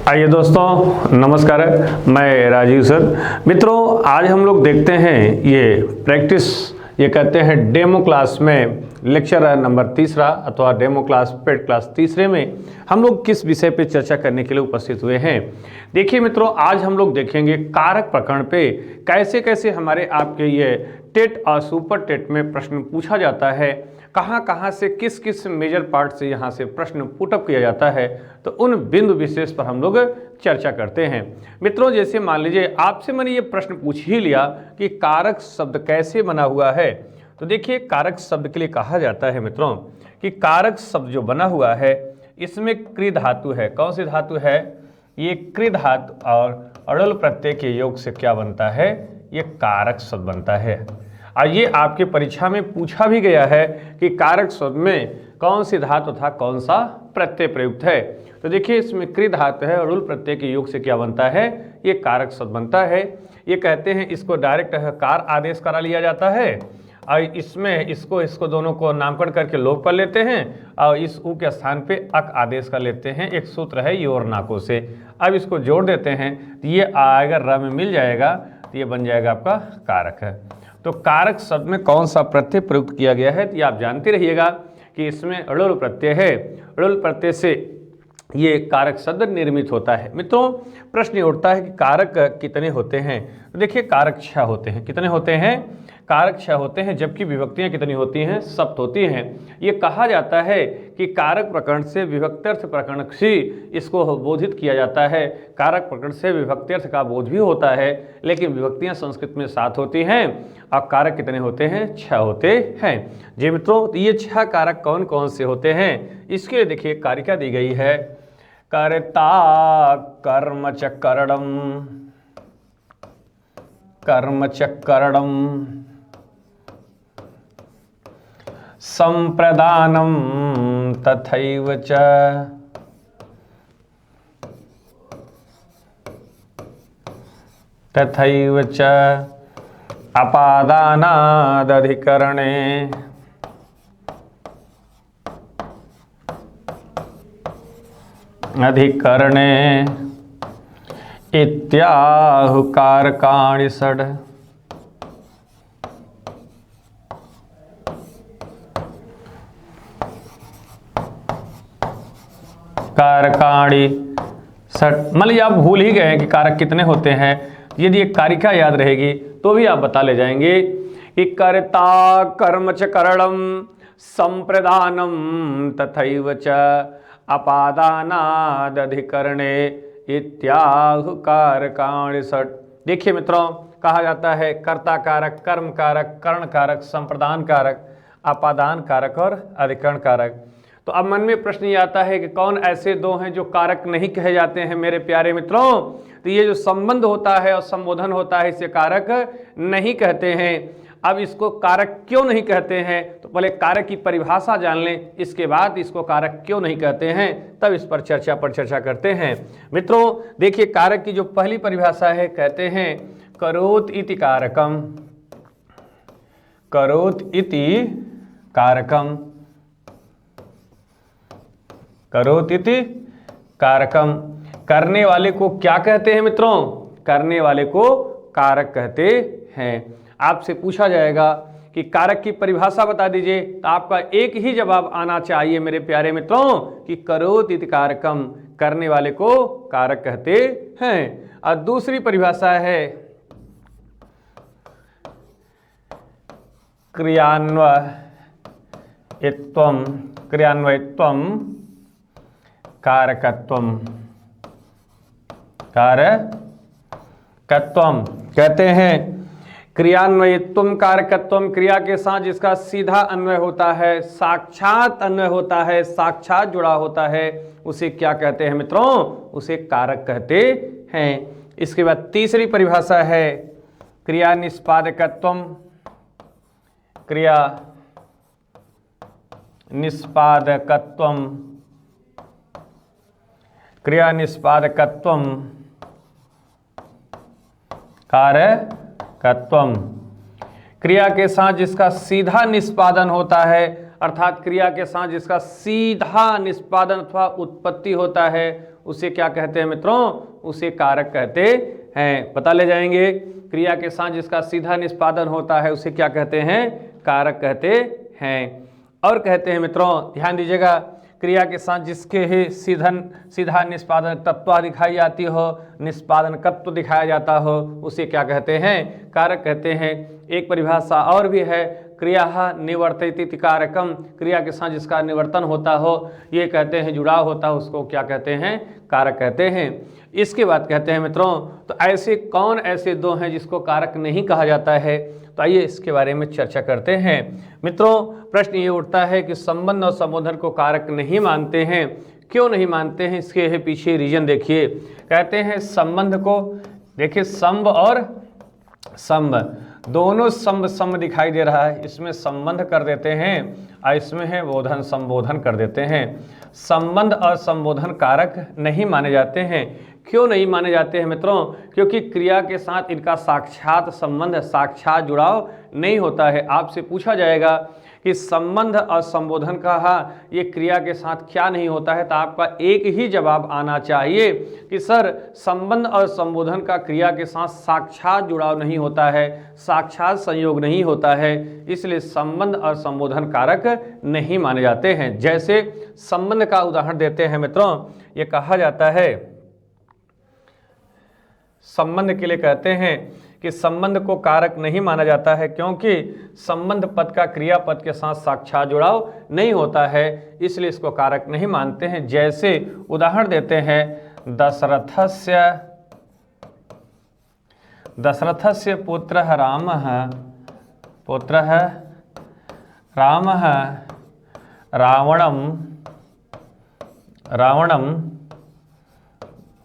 आइए दोस्तों, नमस्कार। मैं राजीव सर। मित्रों, आज हम लोग देखते हैं ये प्रैक्टिस, ये कहते हैं डेमो क्लास में लेक्चर नंबर तीसरा अथवा डेमो क्लास पेड क्लास तीसरे में हम लोग किस विषय पे चर्चा करने के लिए उपस्थित हुए हैं। देखिए मित्रों, आज हम लोग देखेंगे कारक प्रकरण पे कैसे कैसे हमारे आपके ये टेट और सुपर टेट में प्रश्न पूछा जाता है, कहाँ कहाँ से किस किस मेजर पार्ट से यहाँ से प्रश्न पुटअप किया जाता है, तो उन बिंदु विशेष पर हम लोग चर्चा करते हैं। मित्रों, जैसे मान लीजिए आपसे मैंने ये प्रश्न पूछ ही लिया कि कारक शब्द कैसे बना हुआ है, तो देखिए कारक शब्द के लिए कहा जाता है मित्रों कि कारक शब्द जो बना हुआ है इसमें कृ धातु है। कौन सी धातु है? ये कृ धातु और अड़ल प्रत्यय के योग से क्या बनता है? ये कारक शब्द बनता है। और ये आपके परीक्षा में पूछा भी गया है कि कारक शब्द में कौन सी धातु तथा कौन सा प्रत्यय प्रयुक्त है। तो देखिए इसमें कृ धातु है और उल प्रत्यय के योग से क्या बनता है? ये कारक शब्द बनता है। ये कहते हैं इसको डायरेक्ट कार आदेश करा लिया जाता है और इसमें इसको दोनों को नामकरण करके लोप कर लेते हैं और इस उ के स्थान पे अक आदेश कर लेते हैं। एक सूत्र है योर नाको से। अब इसको जोड़ देते हैं तो ये आएगा र में मिल जाएगा, तो ये बन जाएगा आपका कारक है। तो कारक शब्द में कौन सा प्रत्यय प्रयुक्त किया गया है, तो ये आप जानते रहिएगा कि इसमें अड़ुल प्रत्यय है। अड़ुल प्रत्यय से ये कारक शब्द निर्मित होता है। मित्रों, प्रश्न ये उठता है कि कारक कितने होते हैं। तो देखिए कारक 6 होते हैं। कितने होते हैं? कारक 6 होते हैं, जबकि विभक्तियां कितनी होती हैं? सप्त होती हैं। ये कहा जाता है कि कारक प्रकरण से विभक्त्यर्थ प्रकरण से इसको बोधित किया जाता है। कारक प्रकरण से विभक्त्यर्थ का बोध भी होता है, लेकिन विभक्तियां संस्कृत में 7 होती हैं और कारक कितने होते हैं? 6 होते हैं। जी मित्रों, तो ये 6 कारक कौन कौन से होते हैं, इसके लिए देखिए कारिका दी गई है। कर्ता कर्म च करणम, कर्म च करणम, संप्रदानम तथैव च, तथैव च अपादानादधिकरणे, अधिकरणे इत्याहु कारकाणि षड्। कारकाणि षट्, मान लीजिए आप भूल ही गए हैं कि कारक कितने होते हैं। यदि एक कारिका याद रहेगी तो भी आप बता ले जाएंगे कि कर्ता कर्म च करणम संप्रदानम तथैव च अपादानादधिकरणे इत्याहु कारकाणि षट्। देखिए मित्रों, कहा जाता है कर्ता कारक, कर्म कारक, कर्ण कारक, संप्रदान कारक, अपादान कारक और अधिकरण कारक। तो अब मन में प्रश्न ये आता है कि कौन ऐसे दो हैं जो कारक नहीं कहे जाते हैं मेरे प्यारे मित्रों। तो ये जो संबंध होता है और संबोधन होता है इसे कारक नहीं कहते हैं। अब इसको कारक क्यों नहीं कहते हैं, तो पहले कारक की परिभाषा जान लें, इसके बाद इसको कारक क्यों नहीं कहते हैं तब इस पर चर्चा करते हैं। मित्रों देखिए, कारक की जो पहली परिभाषा है, कहते हैं करोत इति कारकम, करोत इति कारकम, करोत इति कारकम। करने वाले को क्या कहते हैं मित्रों? करने वाले को कारक कहते हैं। आपसे पूछा जाएगा कि कारक की परिभाषा बता दीजिए, तो आपका एक ही जवाब आना चाहिए मेरे प्यारे मित्रों कि करोत इति कारकम, करने वाले को कारक कहते हैं। और दूसरी परिभाषा है क्रियान्वयित्वम, क्रियान्वयित्वम कारकत्वम, कारकत्वम। कहते हैं क्रियान्वयित्वम कारकत्वम, क्रिया के साथ जिसका सीधा अन्वय होता है, साक्षात अन्वय होता है, साक्षात जुड़ा होता है, उसे क्या कहते हैं मित्रों? उसे कारक कहते हैं। इसके बाद तीसरी परिभाषा है क्रिया निष्पादकत्वम, क्रिया निष्पादकत्वम, क्रिया निष्पादकत्वम कारकत्वम। क्रिया के साथ जिसका सीधा निष्पादन होता है, अर्थात क्रिया के साथ जिसका सीधा निष्पादन अथवा उत्पत्ति होता है, उसे क्या कहते हैं मित्रों, उसे कारक कहते हैं। पता ले जाएंगे, क्रिया के साथ जिसका सीधा निष्पादन होता है उसे क्या कहते हैं, कारक कहते हैं। और कहते हैं मित्रों, ध्यान दीजिएगा, क्रिया के साथ जिसके ही सीधा निष्पादन तत्व दिखाई जाती हो, निष्पादन तत्व दिखाया जाता हो, उसे क्या कहते हैं, कारक कहते हैं। एक परिभाषा और भी है, क्रिया निवर्तित कारकम, क्रिया के साथ जिसका निवर्तन होता हो, ये कहते हैं जुड़ाव होता है, उसको क्या कहते हैं, कारक कहते हैं। इसके बाद कहते हैं मित्रों, तो ऐसे कौन ऐसे दो हैं जिसको कारक नहीं कहा जाता है, तो आइए इसके बारे में चर्चा करते हैं। मित्रों, प्रश्न ये उठता है कि संबंध और संबोधन को कारक नहीं मानते हैं, क्यों नहीं मानते हैं, इसके पीछे रीजन देखिए। कहते हैं संबंध को, देखिए संब और संब दोनों संब दिखाई दे रहा है, इसमें संबंध कर देते हैं और इसमें है बोधन संबोधन कर देते हैं। संबंध और संबोधन कारक नहीं माने जाते हैं। क्यों नहीं माने जाते हैं मित्रों, क्योंकि क्रिया के साथ इनका साक्षात संबंध, साक्षात जुड़ाव नहीं होता है। आपसे पूछा जाएगा कि संबंध और संबोधन का ये क्रिया के साथ क्या नहीं होता है, तो आपका एक ही जवाब आना चाहिए कि सर संबंध और संबोधन का क्रिया के साथ साक्षात जुड़ाव नहीं होता है, साक्षात संयोग नहीं होता है, इसलिए संबंध और संबोधन कारक नहीं माने जाते हैं। जैसे संबंध का उदाहरण देते हैं मित्रों, ये कहा जाता है, संबंध के लिए कहते हैं कि संबंध को कारक नहीं माना जाता है क्योंकि संबंध पद का क्रियापद के साथ साक्षात जुड़ाव नहीं होता है, इसलिए इसको कारक नहीं मानते हैं। जैसे उदाहरण देते हैं, दशरथस्य पुत्रः रामः रावणं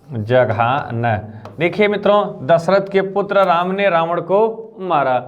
जघान। देखिए मित्रों, दशरथ के पुत्र राम ने रावण को मारा।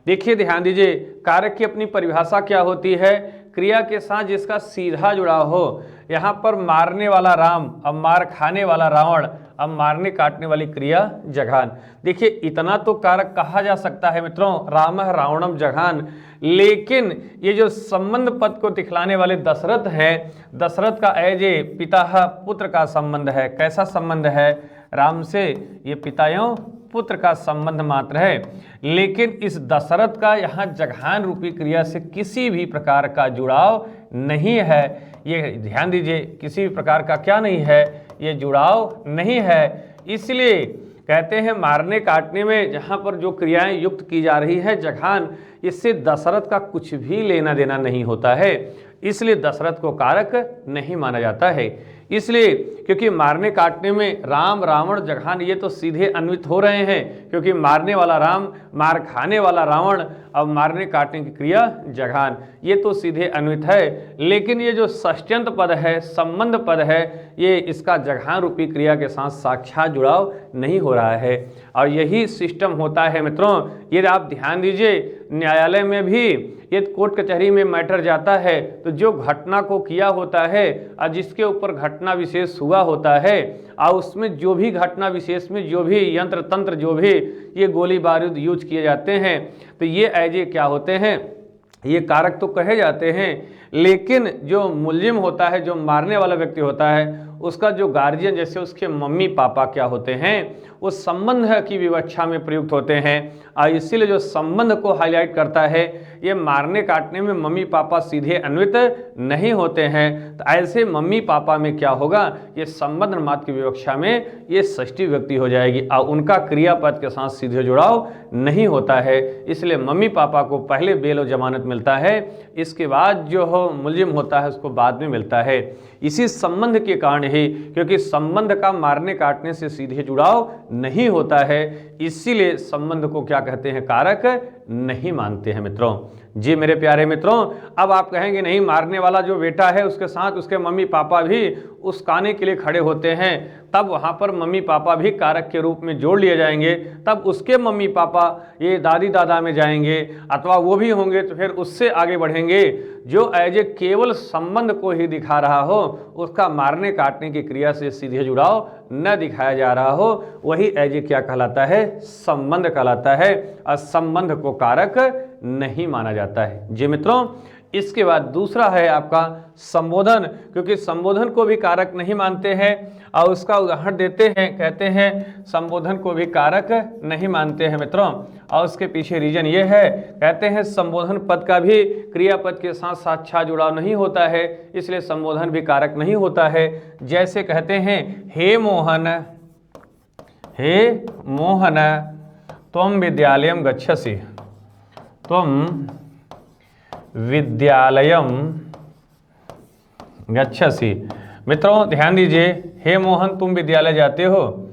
देखिए ध्यान दीजिए, कारक की अपनी परिभाषा क्या होती है, क्रिया के साथ जिसका सीधा जुड़ाव हो। यहाँ पर मारने वाला राम, अब मार खाने वाला रावण, अब मारने काटने वाली क्रिया जघान। देखिए इतना तो कारक कहा जा सकता है मित्रों, रामः रावणम जघान, लेकिन ये जो संबंध पद को दिखलाने वाले दशरथ है, दशरथ का एज ए पिता पुत्र का संबंध है। कैसा संबंध है, राम से ये पिता एवं पुत्र का संबंध मात्र है, लेकिन इस दशरथ का यहाँ जघान रूपी क्रिया से किसी भी प्रकार का जुड़ाव नहीं है। ये ध्यान दीजिए, किसी भी प्रकार का क्या नहीं है, ये जुड़ाव नहीं है। इसलिए कहते हैं मारने काटने में जहाँ पर जो क्रियाएं युक्त की जा रही है जघान, इससे दशरथ का कुछ भी लेना देना नहीं होता है, इसलिए दशरथ को कारक नहीं माना जाता है। इसलिए क्योंकि मारने काटने में राम रावण जघान ये तो सीधे अन्वित हो रहे हैं, क्योंकि मारने वाला राम, मार खाने वाला रावण, अब मारने काटने की क्रिया जघान, ये तो सीधे अन्वित है। लेकिन ये जो षष्ट्यंत पद है, संबंध पद है, ये इसका जघान रूपी क्रिया के साथ साक्षात जुड़ाव नहीं हो रहा है। और यही सिस्टम होता है मित्रों। ये आप ध्यान दीजिए, न्यायालय में भी ये कोर्ट कचहरी में मैटर जाता है तो जो घटना को किया होता है और जिसके ऊपर घटना विशेष हुआ होता है, और उसमें जो भी घटना विशेष में जो भी यंत्र तंत्र, जो भी ये गोली बारूद यूज किए जाते हैं, तो ये ऐजे क्या होते हैं, ये कारक तो कहे जाते हैं, लेकिन जो मुलजिम होता है, जो मारने वाला व्यक्ति होता है, उसका जो गार्जियन, जैसे उसके मम्मी पापा क्या होते हैं, वो संबंध की विवक्षा में प्रयुक्त होते हैं। और इसीलिए जो संबंध को हाईलाइट करता है, ये मारने काटने में मम्मी पापा सीधे अन्वित नहीं होते हैं। तो ऐसे मम्मी पापा में क्या होगा, ये संबंध मात्र की विवक्षा में ये षष्ठी व्यक्ति हो जाएगी और उनका क्रियापद के साथ सीधे जुड़ाव नहीं होता है। इसलिए मम्मी पापा को पहले बेल और जमानत मिलता है, इसके बाद जो हो मुलजिम होता है उसको बाद में मिलता है। इसी संबंध के कारण ही, क्योंकि संबंध का मारने काटने से सीधे जुड़ाव नहीं होता है, इसीलिए संबंध को क्या कहते हैं, कारक नहीं मानते हैं मित्रों। जी मेरे प्यारे मित्रों, अब आप कहेंगे नहीं, मारने वाला जो बेटा है उसके साथ उसके मम्मी पापा भी उसकाने के लिए खड़े होते हैं, तब वहाँ पर मम्मी पापा भी कारक के रूप में जोड़ लिए जाएंगे, तब उसके मम्मी पापा ये दादी दादा में जाएंगे, अथवा वो भी होंगे तो फिर उससे आगे बढ़ेंगे। जो एज ए केवल संबंध को ही दिखा रहा हो, उसका मारने काटने की क्रिया से सीधे जुड़ाव न दिखाया जा रहा हो, वही एज ए क्या कहलाता है, संबंध कहलाता है, और संबंध को कारक नहीं माना जाता है। जी मित्रों, इसके बाद दूसरा है आपका संबोधन, क्योंकि संबोधन को भी कारक नहीं मानते हैं और उसका उदाहरण देते हैं, कहते हैं संबोधन को भी कारक नहीं मानते हैं मित्रों। और उसके पीछे रीजन ये है, कहते हैं संबोधन पद का भी क्रियापद के साथ साक्षात जुड़ाव नहीं होता है, इसलिए संबोधन भी कारक नहीं होता है। जैसे कहते हैं हे मोहन, हे मोहन त्वं विद्यालयं गच्छसि, त्वं विद्यालयम गच्छसि। मित्रों ध्यान दीजिए, हे मोहन तुम विद्यालय जाते हो,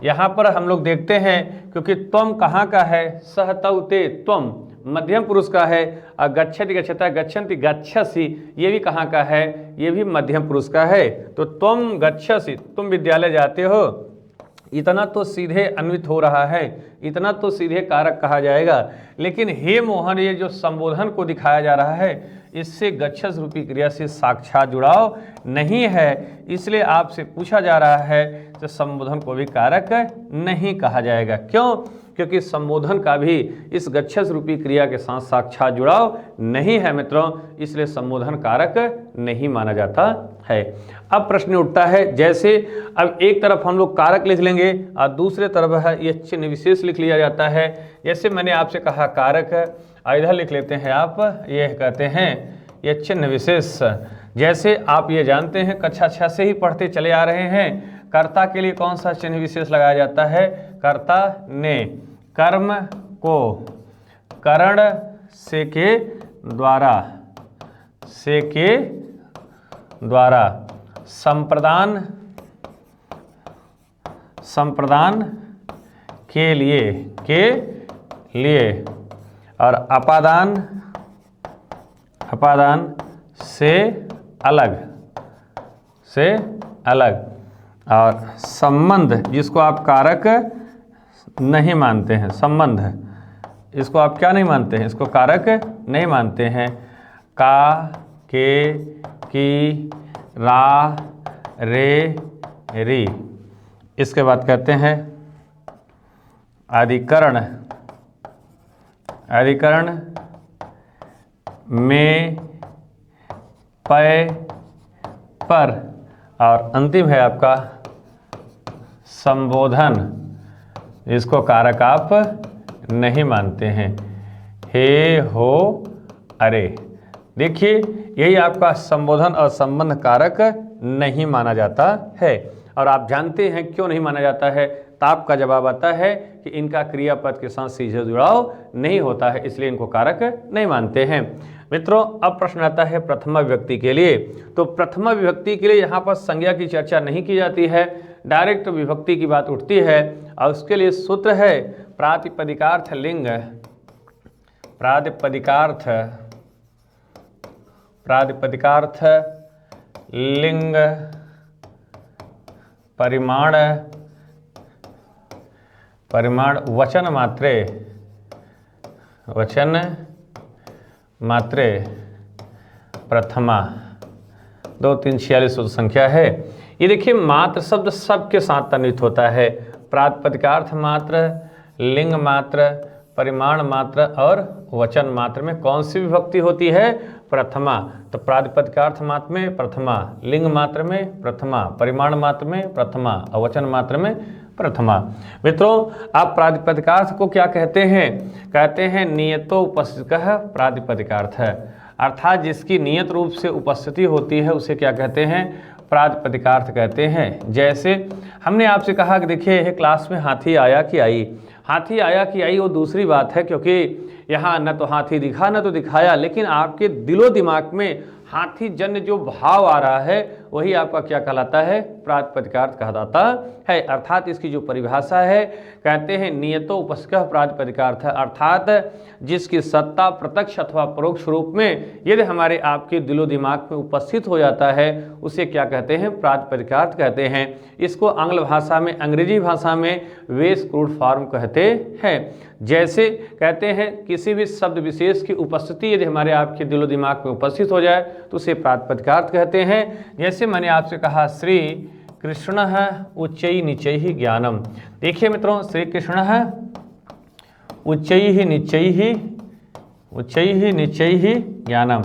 यहाँ पर हम लोग देखते हैं क्योंकि त्वम कहाँ का है, सह तौ ते, त्वम मध्यम पुरुष का है, और गच्छति गच्छता गच्छन्ति गच्छसि ये भी कहाँ का है, ये भी मध्यम पुरुष का है। तो त्वम गच्छसि तुम विद्यालय जाते हो, इतना तो सीधे अन्वित हो रहा है, इतना तो सीधे कारक कहा जाएगा। लेकिन हे मोहन ये जो संबोधन को दिखाया जा रहा है, इससे गच्छस रूपी क्रिया से साक्षात जुड़ाव नहीं है, इसलिए आपसे पूछा जा रहा है कि संबोधन को भी कारक नहीं कहा जाएगा। क्यों? क्योंकि संबोधन का भी इस गच्छस रूपी क्रिया के साथ साक्षात जुड़ाव नहीं है मित्रों, इसलिए संबोधन कारक नहीं माना जाता है। अब प्रश्न उठता है, जैसे अब एक तरफ हम लोग कारक लिख लेंगे और दूसरे तरफ है ये चिन्ह विशेष लिख लिया जाता है। जैसे मैंने आपसे कहा कारक, इधर लिख लेते हैं आप, ये कहते हैं ये चिन्ह विशेष। जैसे आप ये जानते हैं, कक्षा 6 से ही पढ़ते चले आ रहे हैं, कर्ता के लिए कौन सा चिन्ह विशेष लगाया जाता है, कर्ता ने कर्म को करण से के द्वारा, से के द्वारा संप्रदान, संप्रदान के लिए और अपादान, अपादान से अलग, से अलग, और संबंध जिसको आप कारक नहीं मानते हैं, संबंध इसको आप क्या नहीं मानते हैं, इसको कारक नहीं मानते हैं, का, के, की, रा, रे, री। इसके बाद कहते हैं अधिकरण, अधिकरण में, पय, पर, और अंतिम है आपका संबोधन, इसको कारक आप नहीं मानते हैं, हे, हो, अरे। देखिए यही आपका संबोधन और संबंध कारक नहीं माना जाता है। और आप जानते हैं क्यों नहीं माना जाता है, तो आपका जवाब आता है कि इनका क्रियापद के साथ सीधे जुड़ाव नहीं होता है, इसलिए इनको कारक नहीं मानते हैं। मित्रों अब प्रश्न आता है प्रथमा विभक्ति के लिए। तो प्रथमा विभक्ति के लिए यहाँ पर संज्ञा की चर्चा नहीं की जाती है, डायरेक्ट विभक्ति की बात उठती है, और उसके लिए सूत्र है प्रातिपदिकार्थ लिंग, प्रातिपदिकार्थ, प्रातिपदिकार्थ लिंग परिमाण, परिमाण वचन मात्रे, वचन मात्रे प्रथमा। 2 3 46 संख्या है। ये देखिए मात्र शब्द सबके साथ अन्वित होता है, प्रातिपदिकार्थ मात्र, लिंग मात्र, परिमाण मात्र और वचन मात्र में कौन सी विभक्ति होती है, प्रथमा। तो प्रातिपदिकार्थ मात्र में प्रथमा, लिंग मात्र में प्रथमा, परिमाण मात्र में प्रथमा और वचन मात्र में प्रथमा। मित्रों आप प्रातिपदिकार्थ को क्या कहते हैं, कहते हैं नियतो उपस्थितः प्रातिपदिकार्थ, अर्थात जिसकी नियत रूप से उपस्थिति होती है उसे क्या कहते हैं, प्रातिपदिकार्थ कहते हैं। जैसे हमने आपसे कहा कि देखिए यह क्लास में हाथी आया कि आई, हाथी आया कि आई वो दूसरी बात है, क्योंकि यहाँ न तो हाथी दिखा न तो दिखाया, लेकिन आपके दिलो दिमाग में हाथी जन्य जो भाव आ रहा है वही आपका क्या कहलाता है, प्रातिपदिकार्थ कहलाता है। अर्थात इसकी जो परिभाषा है, कहते हैं नियतो उपस्थितः प्रातिपदिकार्थ, अर्थात जिसकी सत्ता प्रत्यक्ष अथवा परोक्ष रूप में यदि हमारे आपके दिलो दिमाग में उपस्थित हो जाता है उसे क्या कहते हैं, प्रातिपदिकार्थ कहते हैं। इसको आंग्ल भाषा में, अंग्रेजी भाषा में वेस क्रूड फॉर्म कहते हैं। जैसे कहते हैं किसी भी शब्द विशेष की उपस्थिति यदि हमारे आपके दिलो दिमाग में उपस्थित हो जाए तो उसे प्रातिपदिकार्थ कहते हैं। जैसे मैंने आपसे कहा श्री कृष्ण उच्चई निचई ज्ञानम। देखिए मित्रों श्री कृष्ण उच्चई निचई, उच्चई निचई ज्ञानम।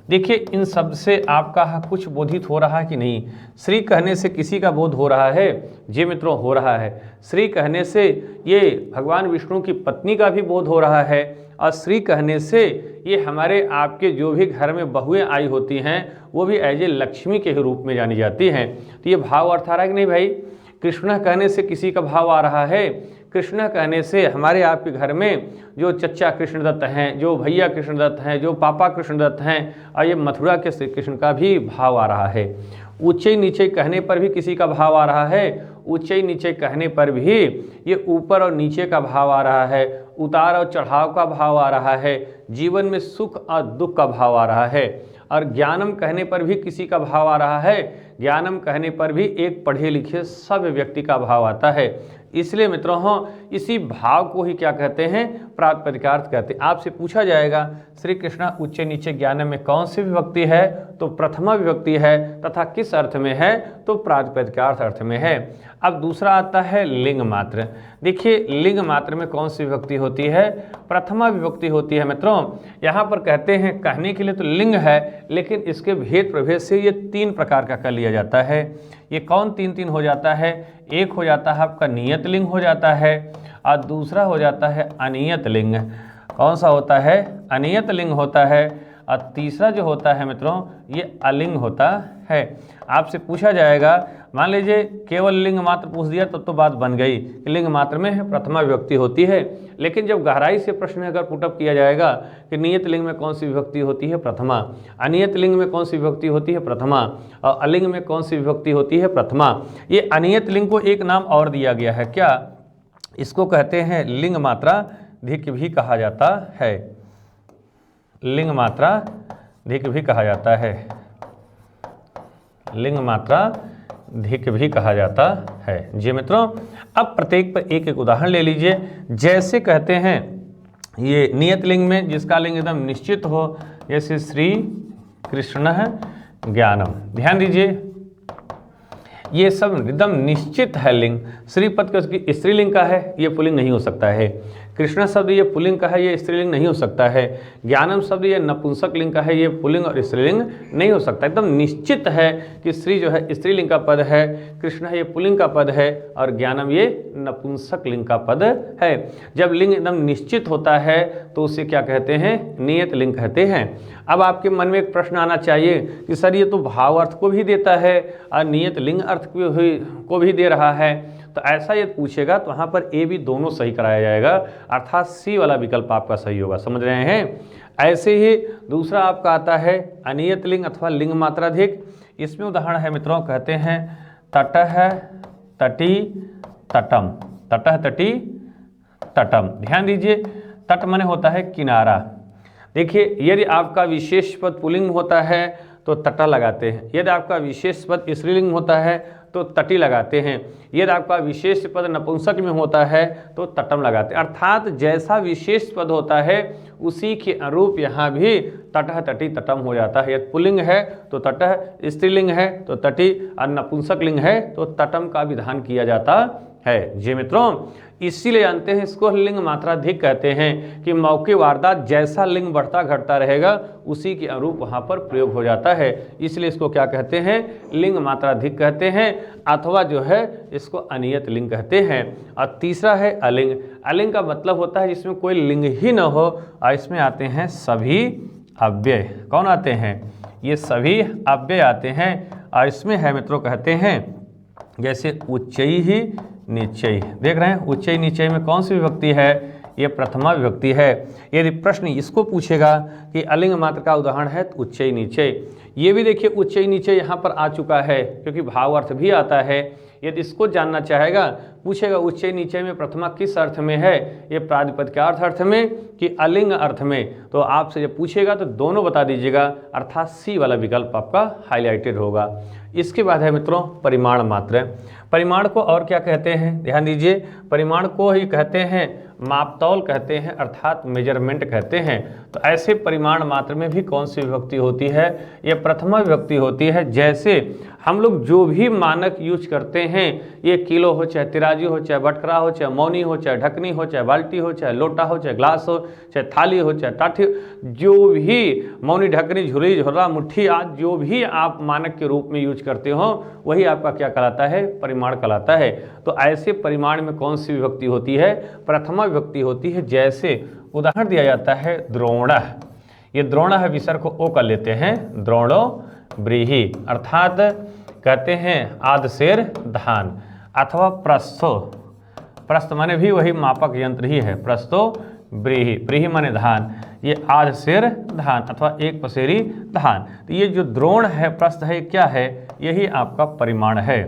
देखिए इन शब्द से आपका कुछ बोधित हो रहा है कि नहीं। श्री कहने से किसी का बोध हो रहा है? जी मित्रों हो रहा है। श्री कहने से ये भगवान विष्णु की पत्नी का भी बोध हो रहा है, और श्री कहने से ये हमारे आपके जो भी घर में बहुएं आई होती हैं वो भी एज ए लक्ष्मी के रूप में जानी जाती हैं। तो ये भाव अर्थ आ रहा है कि नहीं भाई। कृष्ण कहने से किसी का भाव आ रहा है, कृष्ण कहने से हमारे आपके घर में जो चचा कृष्णदत्त हैं, जो भैया कृष्णदत्त हैं, जो पापा कृष्णदत्त हैं, और ये मथुरा के श्री कृष्ण का भी भाव आ रहा है। ऊंचे नीचे कहने पर भी किसी का भाव आ रहा है, ऊंचे नीचे कहने पर भी ये ऊपर और नीचे का भाव आ रहा है, उतार और चढ़ाव का भाव आ रहा है, जीवन में सुख और दुख का भाव आ रहा है। और ज्ञानम कहने पर भी किसी का भाव आ रहा है, ज्ञानम कहने पर भी एक पढ़े लिखे सभ्य व्यक्ति का भाव आता है। इसलिए मित्रों इसी भाव को ही क्या कहते हैं, प्रातिपदिकार्थ कहते हैं। आपसे पूछा जाएगा श्री कृष्ण ऊंचे नीचे ज्ञानम में कौन सी विभक्ति है, तो प्रथमा विभक्ति है, तथा किस अर्थ में है, तो प्रातिपदिकार्थ अर्थ में है। अब दूसरा आता है लिंग मात्र। देखिए लिंग मात्र में कौन सी विभक्ति होती है, प्रथमा विभक्ति होती है। मित्रों यहाँ पर कहते हैं कहने के लिए तो लिंग है, लेकिन इसके भेद प्रभेद से ये 3 प्रकार का कर लिया जाता है। ये कौन 3 हो जाता है, एक हो जाता है आपका नियत लिंग हो जाता है, और दूसरा हो जाता है अनियत लिंग। कौन सा होता है, अनियत लिंग होता है, और तीसरा जो होता है मित्रों ये अलिंग होता है। आपसे पूछा जाएगा, मान लीजिए केवल लिंग मात्र पूछ दिया तब तो बात बन गई कि लिंग मात्र में प्रथमा विभक्ति होती है, लेकिन जब गहराई से प्रश्न अगर पुटअप किया जाएगा कि नियत लिंग में कौन सी विभक्ति होती है, प्रथमा, अनियत लिंग में कौन सी विभक्ति होती है, प्रथमा, और अलिंग में कौन सी विभक्ति होती है, प्रथमा। ये अनियत लिंग को एक नाम और दिया गया है, क्या, इसको कहते हैं लिंग मात्रा धिक भी कहा जाता है। लिंग मात्रा धिक भी कहा जाता है, लिंग मात्रा धिक भी कहा जाता है। जी मित्रों अब प्रत्येक पर एक एक उदाहरण ले लीजिए। जैसे कहते हैं ये नियत लिंग में जिसका लिंग एकदम निश्चित हो, जैसे श्री कृष्ण ज्ञानम, ध्यान दीजिए ये सब एकदम निश्चित है लिंग। श्री पद का स्त्रीलिंग का है, ये पुल्लिंग नहीं हो सकता है। कृष्ण शब्द ये पुल्लिंग का है, ये स्त्रीलिंग नहीं हो सकता है। ज्ञानम शब्द ये नपुंसक लिंग का है, ये पुल्लिंग और स्त्रीलिंग नहीं हो सकता। एकदम निश्चित है कि श्री जो है स्त्रीलिंग का पद है, कृष्ण ये पुल्लिंग का पद है, और ज्ञानम ये नपुंसक लिंग का पद है। जब लिंग एकदम निश्चित होता है तो उसे क्या कहते हैं, नियत लिंग कहते हैं। अब आपके मन में एक प्रश्न आना चाहिए कि सर ये तो भाव अर्थ को भी देता है और नियत लिंग अर्थ को भी दे रहा है, तो ऐसा ये पूछेगा तो वहाँ पर ए बी दोनों सही कराया जाएगा, अर्थात सी वाला विकल्प आपका सही होगा। समझ रहे हैं। ऐसे ही दूसरा आपका आता है अनियत लिंग अथवा लिंग मात्राधिक। इसमें उदाहरण है मित्रों, कहते हैं तटः तटी तटम, तटः तटी तटम। ध्यान दीजिए तट माने होता है किनारा। देखिए यदि आपका विशेष पद पुल्लिंग होता है तो तटा लगाते हैं, यदि आपका विशेष पद स्त्रीलिंग होता है तो तटी लगाते हैं, यदि आपका विशेष पद नपुंसक में होता है तो तटम लगाते हैं। अर्थात जैसा विशेष पद होता है उसी के अनुरूप यहाँ भी तटः तटी तटम हो जाता है। यदि पुल्लिंग है तो तटः, स्त्रीलिंग है तो तटी, और नपुंसक लिंग है तो तटम का विधान किया जाता है। जी मित्रों इसीलिए जानते हैं इसको लिंग मात्राधिक कहते हैं कि मौके वारदात जैसा लिंग बढ़ता घटता रहेगा उसी के अनुरूप वहाँ पर प्रयोग हो जाता है, इसलिए इसको क्या कहते हैं, लिंग मात्राधिक कहते हैं, अथवा जो है इसको अनियत लिंग कहते हैं। और तीसरा है अलिंग। अलिंग का मतलब होता है जिसमें कोई लिंग ही न हो, और इसमें आते हैं सभी अव्यय। कौन आते हैं, ये सभी अव्यय आते हैं। और इसमें है मित्रों कहते हैं जैसे उच्चई ही नीचई, देख रहे हैं उच्चई नीचई में कौन सी विभक्ति है, ये प्रथमा विभक्ति है। यदि प्रश्न इसको पूछेगा कि अलिंग मात्र का उदाहरण है तो उच्चई नीचई, ये भी देखिए उच्चई नीचे यहाँ पर आ चुका है क्योंकि भाव अर्थ भी आता है। यदि इसको जानना चाहेगा, पूछेगा उच्चई नीचे में प्रथमा किस अर्थ में है, ये प्रातिपदिकार्थ अर्थ में कि अलिंग अर्थ में, तो आपसे जब पूछेगा तो दोनों बता दीजिएगा, अर्थात सी वाला विकल्प आपका हाईलाइटेड होगा। इसके बाद है मित्रों परिमाण मात्र। परिमाण को और क्या कहते हैं, ध्यान दीजिए, परिमाण को ही कहते हैं मापतौल कहते हैं, अर्थात मेजरमेंट कहते हैं। तो ऐसे परिमाण मात्र में भी कौन सी विभक्ति होती है, ये प्रथमा विभक्ति होती है। जैसे हम लोग जो भी मानक यूज करते हैं, ये किलो हो, चाहे तिराजू हो, चाहे बटखरा हो, चाहे मौनी हो, चाहे ढकनी हो, चाहे बाल्टी हो, चाहे लोटा हो, चाहे ग्लास हो, चाहे थाली हो, चाहे टाठी हो, जो भी मौनी, ढकनी, झुरी, झोला, मुट्ठी आदि जो भी आप मानक के रूप में यूज करते हो, वही आपका क्या कहलाता है? परिमाण कहलाता है। तो ऐसे परिमाण में कौन सी विभक्ति होती है? प्रथमा विभक्ति होती है। जैसे उदाहरण दिया जाता है द्रोणः, ये द्रोणः है, विसर्ग को ओ कर लेते हैं, द्रोणो व्रीहि, अर्थात कहते हैं आध सेर धान, अथवा प्रस्थो, प्रस्थ माने भी वही मापक यंत्र ही है, प्रस्थो व्रीहि, व्रीहि माने धान, ये आध सेर धान अथवा एक पसेरी धान। तो ये जो द्रोण है, प्रस्थ है, क्या है? यही आपका परिमाण है।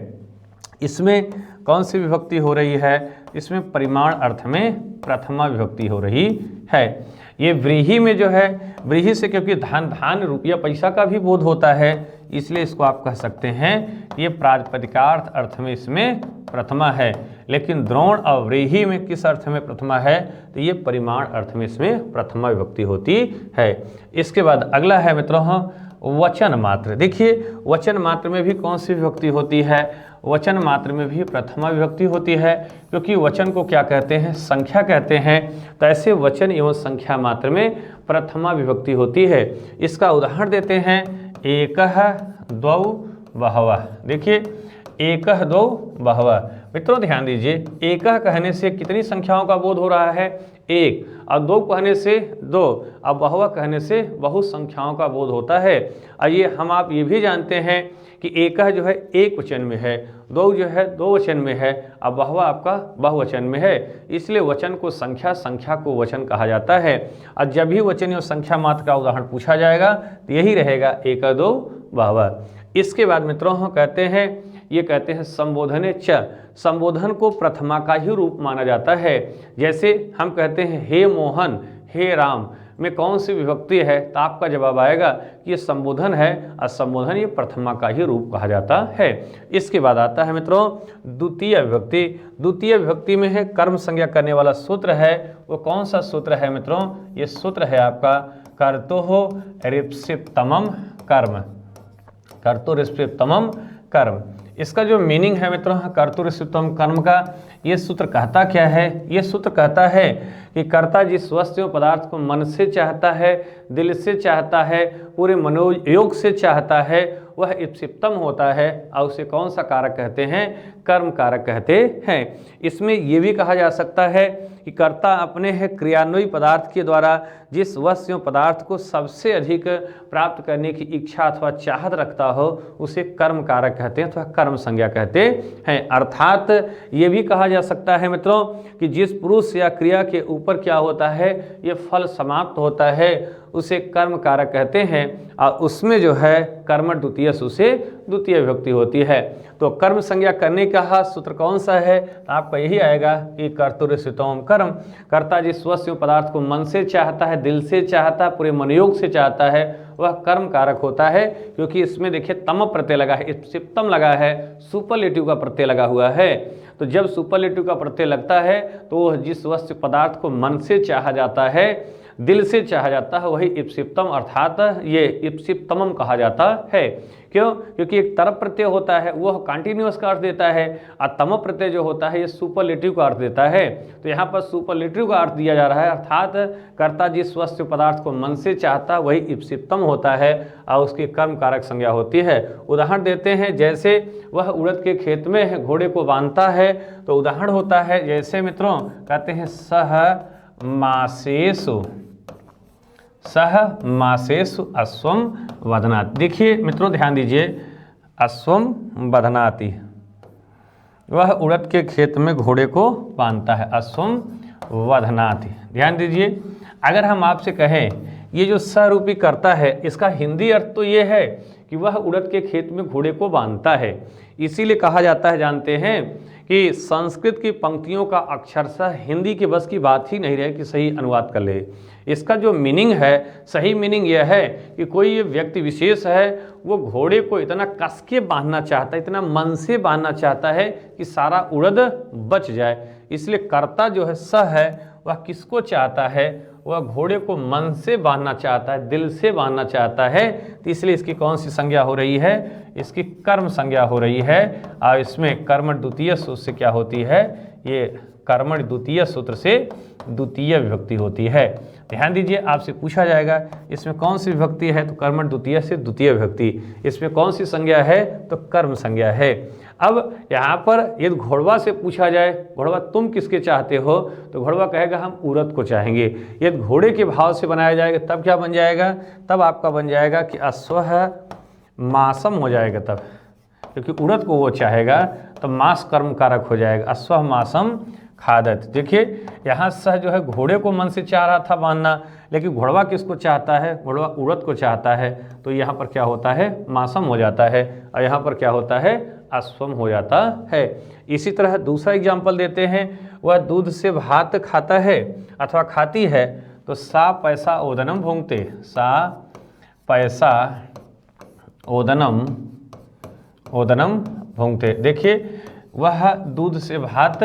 इसमें कौन सी विभक्ति हो रही है? इसमें परिमाण अर्थ में प्रथमा विभक्ति हो रही है। ये व्रीहि में जो है, व्रीहि से क्योंकि धान रुपया पैसा का भी बोध होता है, इसलिए इसको आप कह सकते हैं ये प्रातिपदिकार्थ अर्थ में इसमें प्रथमा है। लेकिन द्रोण और व्रीहि में किस अर्थ में प्रथमा है? तो ये परिमाण अर्थ में इसमें प्रथमा विभक्ति होती है। इसके बाद अगला है मित्रों वचन मात्र। देखिए वचन मात्र में भी कौन सी विभक्ति होती है? वचन मात्र में भी प्रथमा विभक्ति होती है, क्योंकि वचन को क्या कहते हैं? संख्या कहते हैं। तो ऐसे वचन एवं संख्या मात्र में प्रथमा विभक्ति होती है। इसका उदाहरण देते हैं, एकः द्वौ बहवः। देखिए एकः द्वौ बहवः, मित्रों ध्यान दीजिए, एकः कहने से कितनी संख्याओं का बोध हो रहा है? एक, और दो कहने से दो, और बहवः कहने से बहु संख्याओं का बोध होता है। और ये हम आप ये भी जानते हैं कि एकः जो है एक वचन में है, दो जो है दो वचन में है, और बहवः आपका बहुवचन में है। इसलिए वचन को संख्या, संख्या को वचन कहा जाता है। और जब भी वचन या संख्या मात्र का उदाहरण पूछा जाएगा तो यही रहेगा एकः द्वौ बहवः। इसके बाद मित्रों हम कहते हैं, ये कहते हैं संबोधने च, संबोधन को प्रथमा का ही रूप माना जाता है। जैसे हम कहते हैं हे मोहन, हे राम, में कौन सी विभक्ति है? तो आपका जवाब आएगा कि ये संबोधन है, और संबोधन ये प्रथमा का ही रूप कहा जाता है। इसके बाद आता है मित्रों द्वितीय विभक्ति। द्वितीय विभक्ति में है कर्म संज्ञा करने वाला सूत्र है। वो कौन सा सूत्र है मित्रों? ये सूत्र है आपका कर्तुः ऋप्सिप्तमम् कर्म, कर्तुः ऋप्सिप्तमम् कर्म। इसका जो मीनिंग है मित्रों कर्तुः ऋप्सिप्तमम् कर्म का, ये सूत्र कहता क्या है? ये सूत्र कहता है कि कर्ता जिस वस्तु पदार्थ को मन से चाहता है, दिल से चाहता है, पूरे मनोयोग से चाहता है, वह इप्सिप्तम होता है। और उसे कौन सा कारक कहते हैं? कर्म कारक कहते हैं। इसमें यह भी कहा जा सकता है कि कर्ता अपने है क्रियान्वयी पदार्थ के द्वारा जिस वस्तु पदार्थ को सबसे अधिक प्राप्त करने की इच्छा अथवा चाहत रखता हो, उसे कर्म कारक कहते हैं अथवा कर्म संज्ञा कहते हैं। अर्थात ये भी कहा जा सकता है मित्रों कि जिस पुरुष या क्रिया के ऊपर क्या होता है, ये फल समाप्त होता है, उसे कर्म कारक कहते हैं। और उसमें जो है कर्म द्वितीय से द्वितीय विभक्ति होती है। तो कर्म संज्ञा करने का सूत्र कौन सा है? तो आपका यही आएगा कि कर्तुः ऋप्सिप्तमम् कर्म। कर्ता जिस वस्तु पदार्थ को मन से चाहता है, दिल से चाहता है, पूरे मनोयोग से चाहता है, वह कर्म कारक होता है। क्योंकि इसमें देखिए तम प्रत्यय लगा है, इप्सिप्तम लगा है, सुपरलेटिव का प्रत्यय लगा हुआ है। तो जब सुपरलेटिव का प्रत्यय लगता है तो जिस वस्तु पदार्थ को मन से चाहा जाता है, दिल से चाहा जाता है, वही इप्सिप्तम अर्थात ये इप्सिप्तमम् कहा जाता है। क्यों? क्योंकि एक तरप प्रत्यय होता है, वह कंटिन्यूअस का अर्थ देता है, और तम प्रत्यय जो होता है ये सुपरलेटिव का अर्थ देता है। तो यहाँ पर सुपरलेटिव का अर्थ दिया जा रहा है, अर्थात कर्ता जिस वस्तु पदार्थ को मन से चाहता है वही इप्सिप्तम होता है, और उसकी कर्म कारक संज्ञा होती है। उदाहरण देते हैं, जैसे वह उड़द के खेत में घोड़े को बांधता है, तो उदाहरण होता है जैसे मित्रों कहते हैं सह मासेषु, सह मासेषु अश्वम वदनाति। देखिए मित्रों ध्यान दीजिए, अश्वम वदनाति, वह उड़द के खेत में घोड़े को बांधता है, अश्वम वदनाति। ध्यान दीजिए, अगर हम आपसे कहें ये जो सरूपी कर्ता है, इसका हिंदी अर्थ तो ये है कि वह उड़द के खेत में घोड़े को बांधता है। इसीलिए कहा जाता है, जानते हैं कि संस्कृत की पंक्तियों का अक्षरशः हिंदी के बस की बात ही नहीं रहे कि सही अनुवाद कर ले। इसका जो मीनिंग है, सही मीनिंग यह है कि कोई ये व्यक्ति विशेष है, वो घोड़े को इतना कस के बांधना चाहता है, इतना मन से बांधना चाहता है कि सारा उड़द बच जाए। इसलिए कर्ता जो है स है, वह किसको चाहता है? वह घोड़े को मन से बांधना चाहता है, दिल से बांधना चाहता है, तो इसलिए इसकी कौन सी संज्ञा हो रही है, इसकी कर्म संज्ञा हो रही है। और इसमें कर्मठ द्वितीय सूत्र से क्या होती है, ये कर्मठ द्वितीय सूत्र से द्वितीय विभक्ति होती है। ध्यान दीजिए, आपसे पूछा जाएगा इसमें कौन सी विभक्ति है, तो कर्मठ द्वितीय से द्वितीय विभक्ति। इसमें कौन सी संज्ञा है, तो कर्म संज्ञा है। अब यहाँ पर यदि घोड़वा से पूछा जाए, घोड़वा तुम किसके चाहते हो, तो घोड़वा कहेगा हम उरत को चाहेंगे। यदि घोड़े के भाव से बनाया जाएगा तब क्या बन जाएगा, तब आपका बन जाएगा कि अश्वः मासम हो जाएगा तब, क्योंकि उरत को वो चाहेगा तो मास कर्म कारक हो जाएगा, अश्वः मासम खादत। देखिए यहाँ सह जो है घोड़े को मन से चाह रहा था बांधना, लेकिन घोड़वा किसको चाहता है, घोड़वा उरत को चाहता है, तो यहाँ पर क्या होता है, मासम हो जाता है, और यहाँ पर क्या होता है, अश्वम हो जाता है। इसी तरह दूसरा एग्जाम्पल देते हैं, वह दूध से भात खाता है अथवा खाती है, तो सा पैसा ओदनम भूंगते, सा पैसा ओदनम ओदनम भूंगते। देखिए वह दूध से भात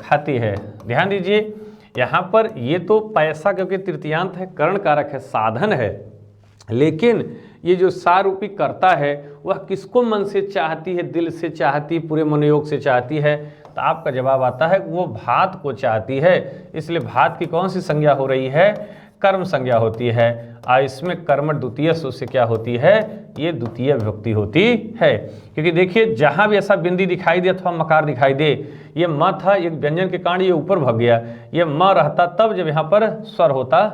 खाती है। ध्यान दीजिए यहाँ पर ये तो पैसा क्योंकि तृतीयांत है, कर्ण कारक है, साधन है, लेकिन ये जो सारूपी करता है वह किसको मन से चाहती है, दिल से चाहती, पूरे मनोयोग से चाहती है, तो आपका जवाब आता है वो भात को चाहती है। इसलिए भात की कौन सी संज्ञा हो रही है, कर्म संज्ञा होती है। और इसमें कर्मठ द्वितीय सूत्र से क्या होती है, ये द्वितीय विभक्ति होती है। क्योंकि देखिए जहाँ भी ऐसा बिंदी दिखाई दे अथवा मकार दिखाई दे, ये म था, एक व्यंजन के कारण ये ऊपर भाग गया, ये म रहता तब जब यहाँ पर स्वर होता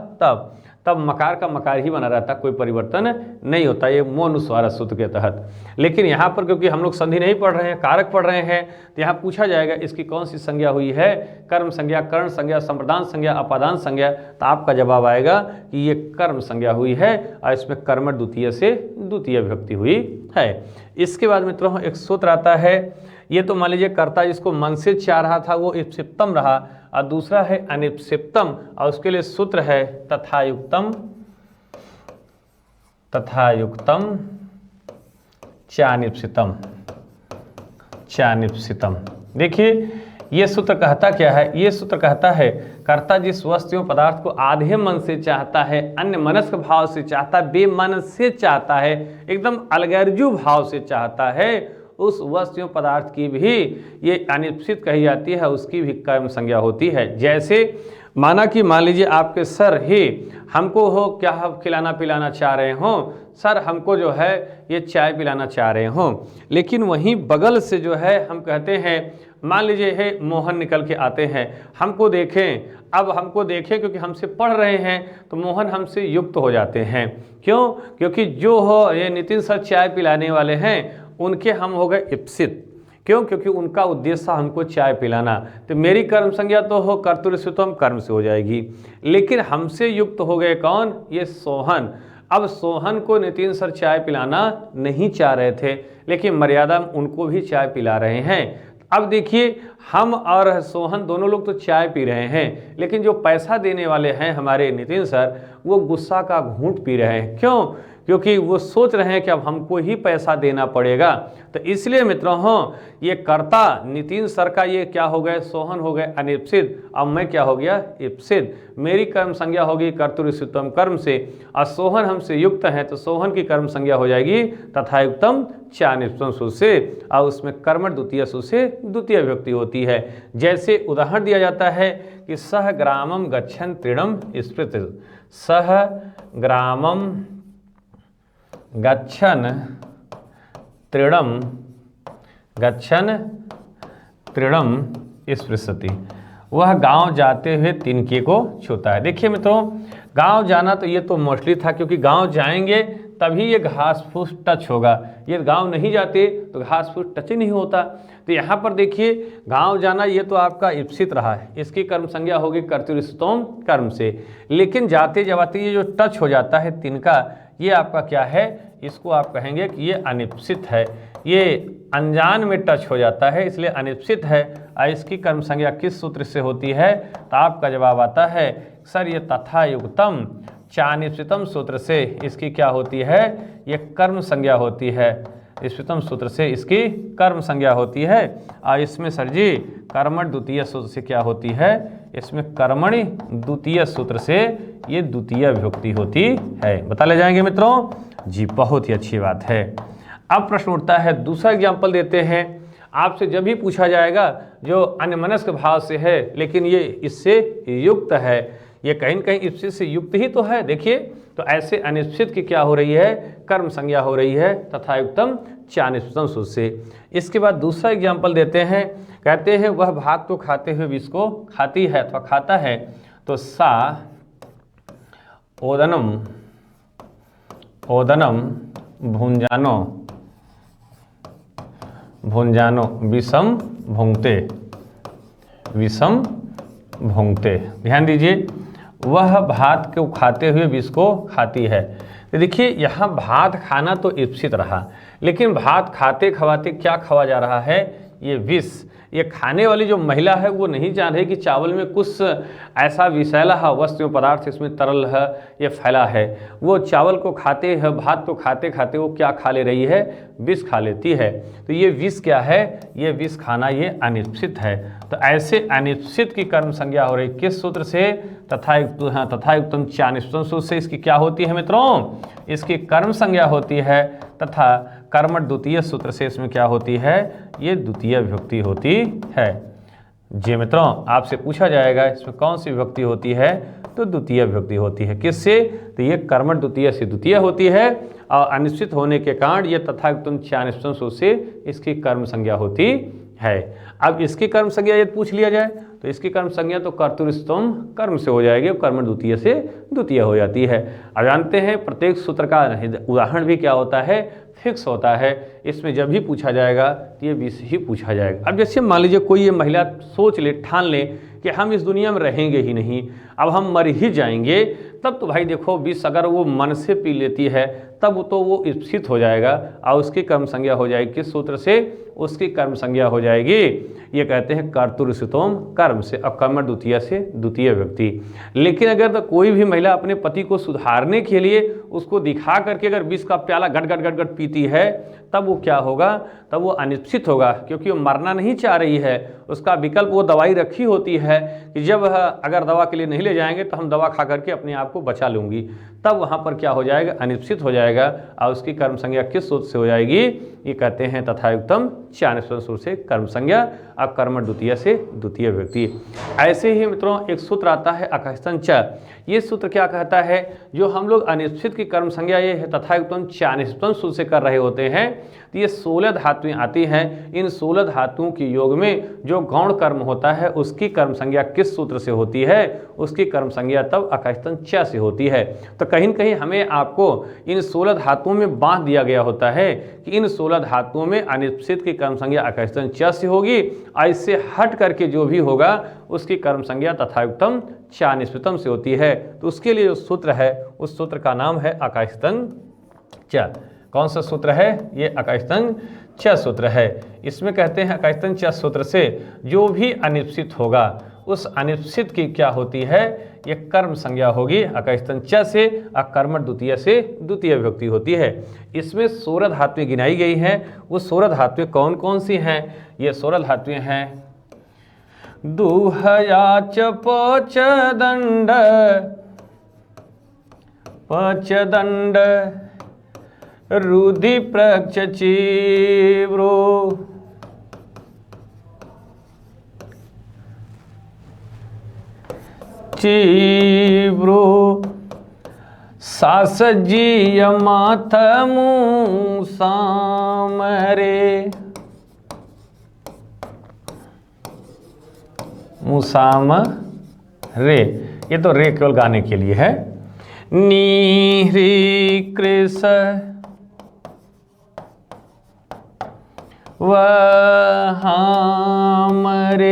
तब मकार का मकार ही बना रहता, कोई परिवर्तन नहीं होता, ये मोनुस्वार सूत्र के तहत। लेकिन यहाँ पर क्योंकि हम लोग संधि नहीं पढ़ रहे हैं, कारक पढ़ रहे हैं, तो यहाँ पूछा जाएगा इसकी कौन सी संज्ञा हुई है, कर्म संज्ञा, कर्ण संज्ञा, संप्रदान संज्ञा, अपादान संज्ञा, तो आपका जवाब आएगा कि ये कर्म संज्ञा हुई है, और इसमें कर्मठ द्वितीय से द्वितीय विभक्ति हुई है। इसके बाद मित्रों एक सूत्र आता है, ये तो मान लीजिए कर्ता जिसको मन से चाह रहा था वो इप्सिप्तम रहा, और दूसरा है अनिप्सिप्तम, और उसके लिए सूत्र है तथायुक्तम चानिप्सितम। देखिए ये सूत्र कहता क्या है, ये सूत्र कहता है कर्ता जिस वस्तु एवं पदार्थ को आधे मन से चाहता है, अन्य मनस्क भाव से चाहता है, बेमन से चाहता है, एकदम अलगर्जू भाव से चाहता है, उस वस्तु एवं पदार्थ की भी ये अनिप्सित कही जाती है, उसकी भी कर्म संज्ञा होती है। जैसे माना कि मान लीजिए आपके सर ही हमको हो क्या खिलाना पिलाना चाह रहे हों, सर हमको जो है ये चाय पिलाना चाह रहे हों, लेकिन वहीं बगल से जो है हम कहते हैं, मान लीजिए है मोहन निकल के आते हैं, हमको देखें, अब हमको देखें क्योंकि हमसे पढ़ रहे हैं तो मोहन हमसे युक्त हो जाते हैं। क्यों? क्योंकि जो हो ये नितिन सर चाय पिलाने वाले हैं, उनके हम हो गए इप्सित। क्यों? क्योंकि उनका उद्देश्य हमको चाय पिलाना, तो मेरी कर्म संज्ञा तो हो कर्तृस्वतम कर्म से हो जाएगी, लेकिन हमसे युक्त हो गए कौन, ये सोहन। अब सोहन को नितिन सर चाय पिलाना नहीं चाह रहे थे, लेकिन मर्यादा में उनको भी चाय पिला रहे हैं। अब देखिए हम और सोहन दोनों लोग तो चाय पी रहे हैं, लेकिन जो पैसा देने वाले हैं हमारे नितिन सर, वो गुस्सा का घूंट पी रहे हैं। क्यों? क्योंकि वो सोच रहे हैं कि अब हमको ही पैसा देना पड़ेगा। तो इसलिए मित्रों ये कर्ता नितिन सर का ये क्या हो गए, सोहन हो गए अनिप्सित, अब मैं क्या हो गया, इप्सित। मेरी कर्म संज्ञा होगी कर्तृस्वतम कर्म से, और सोहन हमसे युक्त है तो सोहन की कर्म संज्ञा हो जाएगी तथायुक्तम चानिप्सितम सूत्र से, और उसमें कर्मठ द्वितीय सूत्र से द्वितीय विभक्ति होती है। जैसे उदाहरण दिया जाता है कि सह ग्रामम गच्छन तृणम स्मृत, सह ग्रामम गच्छन तृणम स्पृशति, वह गांव जाते हुए तिनके को छूता है। देखिए मित्रों गांव जाना तो ये तो मोस्टली था, क्योंकि गांव जाएंगे तभी ये घास फूस टच होगा, ये गांव नहीं जाते तो घास फूस टच ही नहीं होता। तो यहाँ पर देखिए गांव जाना ये तो आपका इप्सित रहा है, इसकी कर्म संज्ञा होगी कर्तृस्वतम कर्म से, लेकिन जाते जाते ये जो टच हो जाता है तिनका, ये आपका क्या है, इसको आप कहेंगे कि ये अनिप्सित है, ये अनजान में टच हो जाता है, इसलिए अनिप्सित है। और इसकी कर्म संज्ञा किस सूत्र से होती है, तो आपका जवाब आता है सर ये तथायुक्तम चानिप्सितम सूत्र से इसकी क्या होती है, ये कर्म संज्ञा होती है। स्फुतम सूत्र से इसकी कर्म संज्ञा होती है, और इसमें सर जी कर्मठ द्वितीय सूत्र से क्या होती है, इसमें कर्मणि द्वितीय सूत्र से ये द्वितीय विभक्ति होती है। बता ले जाएंगे मित्रों जी, बहुत ही अच्छी बात है। अब प्रश्न उठता है, दूसरा एग्जाम्पल देते हैं। आपसे जब भी पूछा जाएगा जो अन्यमनस्क भाव से है लेकिन ये इससे युक्त है, ये कहीं न कहीं इससे से युक्त ही तो है। देखिए, तो ऐसे अनिश्चित की क्या हो रही है, कर्म संज्ञा हो रही है तथायुक्तम चानिश्चितम सूत्र से। इसके बाद दूसरा एग्जाम्पल देते हैं, कहते हैं वह भाग तो खाते हुए विष को खाती है अथवा खाता है, तो सा ओदनम ओदनम भुंजानो भुंजानो विषम भुंगते विषम भुंगते। ध्यान दीजिए, वह भात को खाते हुए विष को खाती है। तो देखिए, यहाँ भात खाना तो इप्सित रहा, लेकिन भात खाते खवाते क्या खावा जा रहा है, ये विष। ये खाने वाली जो महिला है वो नहीं जान रही कि चावल में कुछ ऐसा विषैला वस्तु पदार्थ इसमें तरल है, ये फैला है। वो चावल को खाते है, भात को खाते खाते वो क्या खा ले रही है, विष खा लेती है। तो ये विष क्या है, ये विष खाना ये अनिश्चित है। तो ऐसे अनिश्चित की कर्म संज्ञा हो रही किस सूत्र से, तथायुक्तम चानिश्चितम सूत्र से। इसकी क्या होती है मित्रों, इसकी कर्म संज्ञा होती है तथा कर्मठ द्वितीय सूत्र से इसमें क्या होती है, ये द्वितीय विभक्ति होती है। जी मित्रों, आपसे पूछा जाएगा इसमें कौन सी विभक्ति होती है, तो द्वितीय विभक्ति होती है। किससे, तो ये कर्मठ द्वितीय से द्वितीय होती है और अनिश्चित होने के कारण ये तथायुक्तम चानिश्चितम सूत्र से इसकी कर्म संज्ञा होती है। अब इसकी कर्म संज्ञा यदि पूछ लिया जाए तो इसकी कर्म संज्ञा तो कर्तुस्तम कर्म से हो जाएगी, कर्म द्वितीय से द्वितीय हो जाती है। अब जानते हैं प्रत्येक सूत्र का उदाहरण भी क्या होता है, फिक्स होता है। इसमें जब भी पूछा जाएगा तो ये विष ही पूछा जाएगा। अब जैसे मान लीजिए कोई ये महिला सोच ले, ठान ले कि हम इस दुनिया में रहेंगे ही नहीं, अब हम मर ही जाएंगे, तब तो भाई देखो विष अगर वो मन से पी लेती है तब तो वो इप्सित हो जाएगा और उसकी कर्म संज्ञा हो जाएगी किस सूत्र से, उसकी कर्म संज्ञा हो जाएगी, ये कहते हैं कर्तुरितोम कर्म से, अब कर्म द्वितीय से द्वितीय व्यक्ति। लेकिन अगर तो कोई भी महिला अपने पति को सुधारने के लिए उसको दिखा करके अगर विष का प्याला गट गट गट गट पीती है, तब वो क्या होगा, तब वो अनिश्चित होगा, क्योंकि वो मरना नहीं चाह रही है। उसका विकल्प वो दवाई रखी होती है कि जब अगर दवा के लिए नहीं ले जाएंगे तो हम दवा खा करके अपने आप को बचा लूँगी, तब वहाँ पर क्या हो जाएगा, अनिश्चित हो जाएगा और उसकी कर्म संज्ञा किस सूत्र से हो जाएगी, ये कहते हैं तथायुक्तम चानिश्चितम सूत्र से कर्म संज्ञा और कर्म द्वितीय से द्वितीय व्यक्ति। ऐसे ही मित्रों एक सूत्र आता है अकस्थन च। ये सूत्र क्या कहता है, जो हम लोग अनिश्चित की कर्म संज्ञा ये है तथायुक्तम चानिश्चितम सूत्र से कर रहे होते हैं, तो ये 16 धातुएं आती हैं। इन 16 धातुओं के योग में जो गौण कर्म होता है उसकी कर्म संज्ञा किस सूत्र से होती है, उसकी कर्म संज्ञा तब अकस्थन च से होती है। तो कहीं न कहीं हमें आपको इन 16 धातुओं में बांध दिया गया होता है कि इन 16 धातुओं में अनिश्चित की कर्म संज्ञा अकस्थन च से होगी, इससे हट करके जो भी होगा उसकी कर्म संज्ञा तथायुक्तम चानिश्चितम से होती है। तो उसके लिए जो सूत्र है उस सूत्र का नाम है अकस्थन च। कौन सा सूत्र है, ये अकस्थन च सूत्र है। इसमें कहते हैं अकस्थन च सूत्र से जो भी अनिश्चित होगा उस अनिश्चित की क्या होती है, ये कर्म संज्ञा होगी अकस्थन च से, कर्मठ द्वितीय से द्वितीय विभक्ति होती है। इसमें 16 धातुएं गिनाई गई हैं। वो 16 धातुएं कौन कौन सी हैं, ये 16 धातुएं हैं दुहयाच पच दंड रुधि प्रक्ष चीव्रो चीव्रो सासजीय माथ मुसामरे मुसाम रे, ये तो रे केवल गाने के लिए है। नी कृष वहामरे,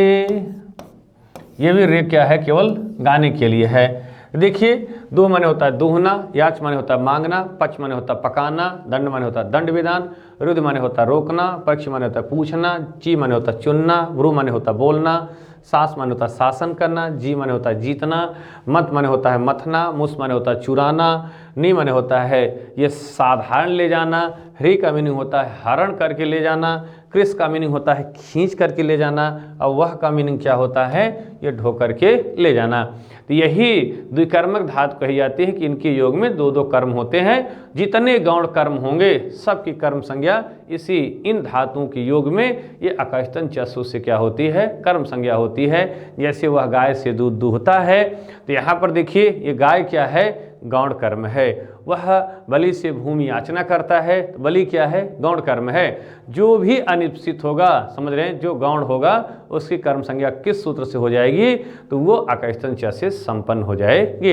ये भी रे क्या है, केवल गाने के लिए है। देखिए दो माने होता है दुहना, याच माने होता है मांगना, पच माने होता है पकाना, दंड माने होता है दंड विधान, रुद्ध माने होता है रोकना, पक्ष माने होता है पूछना, ची माने होता है चुनना, भ्रू माने होता है बोलना, सास माने होता है शासन करना, जी माने होता है जीतना, मत माने होता है मथना, मुस माने होता है चुराना, नी माने होता है ये साधारण ले जाना, हरी का मीनिंग होता है हरण करके ले जाना, कृष का मीनिंग होता है खींच करके ले जाना, और वह का मीनिंग क्या होता है ये ढो करके ले जाना। तो यही द्विकर्मक धातु कही जाती है कि इनके योग में दो दो कर्म होते हैं। जितने गौण कर्म होंगे सबकी कर्म संज्ञा इसी इन धातुओं के योग में ये अकस्तन चसु से क्या होती है कर्म संज्ञा होती है। जैसे वह गाय से दूध दूहता है, तो यहाँ पर देखिए ये गाय क्या है गौण कर्म है। वह बलि से भूमि याचना करता है, तो बलि क्या है गौण कर्म है। जो भी अनिप्सित होगा, समझ रहे हैं, जो गौण होगा उसकी कर्म संज्ञा किस सूत्र से हो जाएगी, तो वो अकस्तन च से संपन्न हो जाएगी।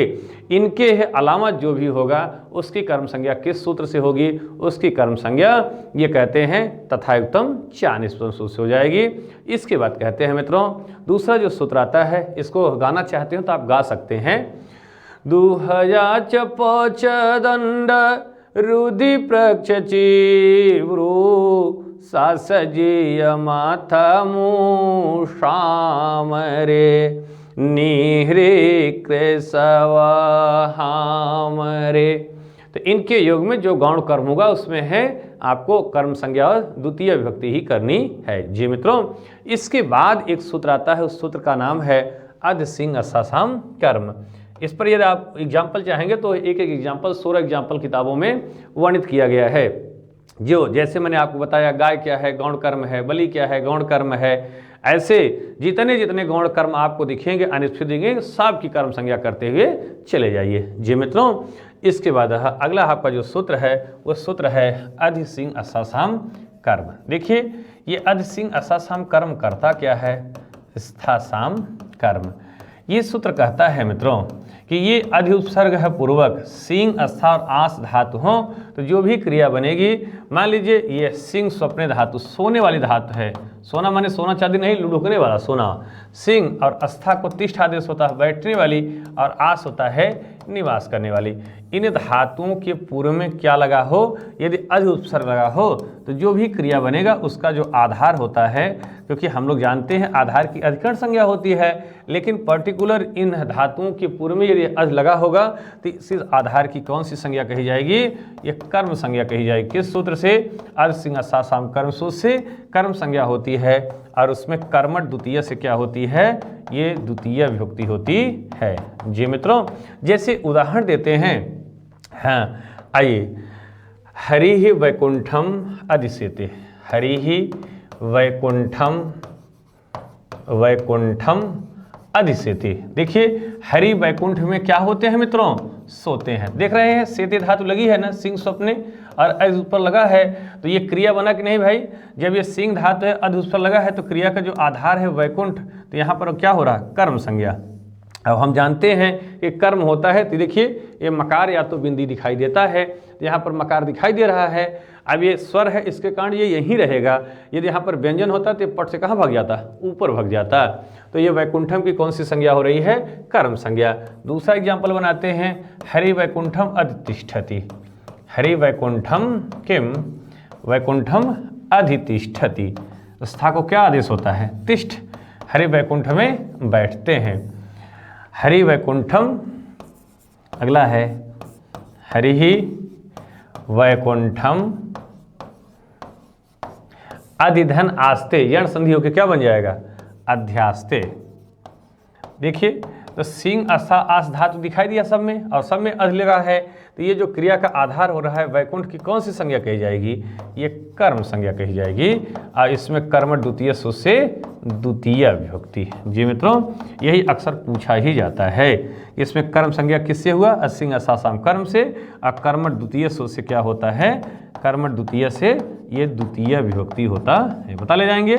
इनके अलावा जो भी होगा उसकी कर्म संज्ञा किस सूत्र से होगी, उसकी कर्म संज्ञा ये कहते हैं तथायुक्तम चा निष्पन्न सूत्र से हो जाएगी। इसके बाद कहते हैं मित्रों दूसरा जो सूत्र आता है, इसको गाना चाहते हो तो आप गा सकते हैं। दुहया च पच दंड रुधि प्रक्षचिव्रू सासजीय माथा मूषामरे निहरे कृसवाहामरे। तो इनके योग में जो गौण कर्म होगा उसमें है आपको कर्म संज्ञा और द्वितीय विभक्ति ही करनी है। जी मित्रों, इसके बाद एक सूत्र आता है, उस सूत्र का नाम है अध सिंह असासाम कर्म। इस पर यदि आप एग्जाम्पल चाहेंगे तो एक एक एग्जाम्पल 16 एग्जाम्पल किताबों में वर्णित किया गया है। जो जैसे मैंने आपको बताया गाय क्या है गौण कर्म है, बलि क्या है गौण कर्म है, ऐसे जितने जितने गौण कर्म आपको दिखेंगे अनिश्चित दिखेंगे सब की कर्म संज्ञा करते हुए चले जाइए। जी मित्रों, इसके बाद अगला आपका जो सूत्र है वो सूत्र है अधि सिंह असासाम कर्म। देखिए ये अधि सिंह असासाम कर्म करता क्या है, स्थासाम कर्म। ये सूत्र कहता है मित्रों कि ये अधि उपसर्ग है पूर्वक सिंह अस्था और आस धातु हों तो जो भी क्रिया बनेगी, मान लीजिए ये सिंह स्वप्ने धातु सोने वाली धातु है, सोना माने सोना चांदी नहीं लुढ़कने वाला सोना, सिंह और अस्था को तिष्ठ आदेश होता है बैठने वाली और आस होता है निवास करने वाली। इन धातुओं के पूर्व में क्या लगा हो, यदि अधि उपसर्ग लगा हो तो जो भी क्रिया बनेगा उसका जो आधार होता है, क्योंकि हम लोग जानते हैं आधार की अधिकरण संज्ञा होती है, लेकिन पर्टिकुलर इन धातुओं के पूर्व में यदि अधि लगा होगा तो इस आधार की कौन सी संज्ञा कही जाएगी, ये कर्म संज्ञा कही जाएगी। किस सूत्र से, अधि सिंह असासाम कर्म सूत्र से कर्म संज्ञा होती है और उसमें कर्मठ द्वितीय से क्या होती है, ये द्वितीय विभक्ति होती है। जी मित्रों, जैसे उदाहरण देते हैं, हाँ आइए, हरि ही वैकुंठम अधिसेते, हरि ही वैकुंठम वैकुंठम अधिसेते। देखिए हरि वैकुंठ में क्या होते हैं मित्रों, सोते हैं। देख रहे हैं सेते धातु लगी है ना सिंह स्वप्ने और अधि ऊपर लगा है, तो ये क्रिया बना कि नहीं भाई। जब ये सिंह धातु है अधि उस पर लगा है तो क्रिया का जो आधार है वैकुंठ, तो यहाँ पर क्या हो रहा है कर्म संज्ञा। अब हम जानते हैं कि कर्म होता है, तो देखिए ये मकार या तो बिंदी दिखाई देता है, तो यहाँ पर मकार दिखाई दे रहा है। अब ये स्वर है, इसके कारण ये यहीं रहेगा। यदि यहाँ पर व्यंजन होता तो पट से कहाँ भाग जाता, ऊपर भाग जाता। तो ये वैकुंठम की कौन सी संज्ञा हो रही है, कर्म संज्ञा। दूसरा एग्जाम्पल बनाते हैं, हरि वैकुंठम अधितिष्ठति, हरि वैकुंठम किम वैकुंठम अधितिष्ठति। स्था को क्या आदेश होता है, तिष्ठ, हरि वैकुंठ में बैठते हैं। हरि वैकुंठम, अगला है हरि ही वैकुंठम अधिधन आस्ते, यण संधि होकर क्या बन जाएगा, अध्यास्ते। देखिए तो सिंह अस्था आस धातु दिखाई दिया सब में, और सब में अधि लगा है, तो ये जो क्रिया का आधार हो रहा है वैकुंठ की कौन सी संज्ञा कही जाएगी, ये कर्म संज्ञा कही जाएगी। और इसमें कर्म द्वितीय सूत्र से द्वितीय विभक्ति। जी मित्रों, यही अक्सर पूछा ही जाता है। इसमें कर्म संज्ञा किससे हुआ, सिंह असासाम कर्म से, और कर्म द्वितीय सूत्र से क्या होता है, कर्म द्वितीय से ये द्वितीय विभक्ति होता है, पता ले जाएंगे।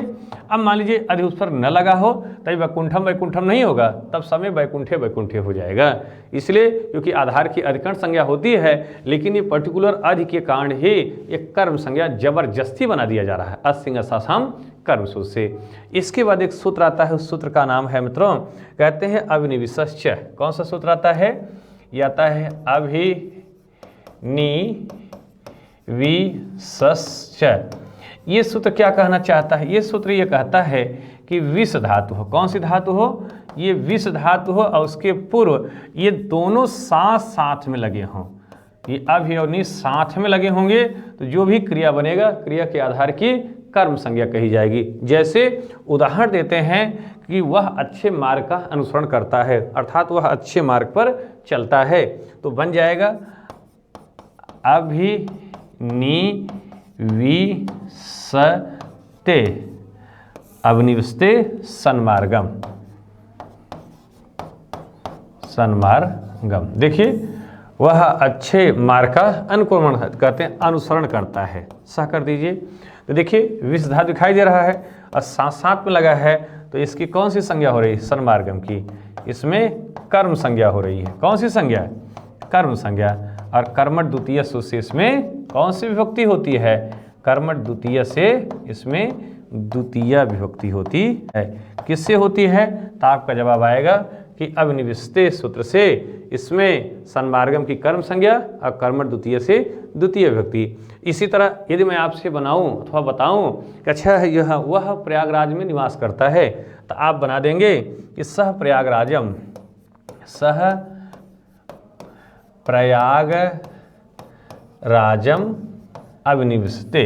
अब मान लीजिए अधि उस पर न लगा हो तभी वैकुंठम वैकुंठम नहीं होगा, तब समय वैकुंठे वैकुंठे हो जाएगा। इसलिए क्योंकि आधार की अधिकरण संज्ञा होती है, लेकिन ये पर्टिकुलर अधि के कारण ही एक कर्म संज्ञा जबरदस्ती बना दिया जा रहा है, असिंह असासाम कर्म सूत्र से। इसके बाद एक सूत्र आता है, उस सूत्र का नाम है मित्रों, कहते हैं अभिनिविश्च। कौन सा सूत्र आता है, ये आता है अभिनिविश्च। ये सूत्र क्या कहना चाहता है? ये सूत्र ये कहता है कि विष धातु हो, कौन सी धातु हो? ये विष धातु हो और उसके पूर्व ये दोनों साथ साथ में लगे हों, ये अभि और नि साथ में लगे होंगे तो जो भी क्रिया बनेगा क्रिया के आधार की कर्म संज्ञा कही जाएगी। जैसे उदाहरण देते हैं कि वह अच्छे मार्ग का अनुसरण करता है, अर्थात वह अच्छे मार्ग पर चलता है, तो बन जाएगा अभि नि वि सते अभिनिविष्टे सन्मार्गम, सन्मार्गम। देखिए वह अच्छे मार्ग का अनुक्रमण करते हैं, अनुसरण करता है। सह कर दीजिए। तो देखिए विष धातु दिखाई दे रहा है और साथ साथ में लगा है, तो इसकी कौन सी संज्ञा हो रही है? सन्मार्गम की। इसमें कर्म संज्ञा हो रही है। कौन सी संज्ञा? कर्म संज्ञा। और कर्मठ द्वितीय से इसमें कौन सी विभक्ति होती है? कर्मठ द्वितीय से इसमें द्वितीय विभक्ति होती है। किससे होती है? तो आपका जवाब आएगा कि अभिनिविष्टे सूत्र से इसमें सन्मार्गम की कर्म संज्ञा और कर्मठ द्वितीय से द्वितीय विभक्ति। इसी तरह यदि मैं आपसे बनाऊं अथवा बताऊं कि अच्छा यह वह प्रयागराज में निवास करता है, तो आप बना देंगे कि सह प्रयागराजम, सह प्रयागराजम अभिनिविष्टे,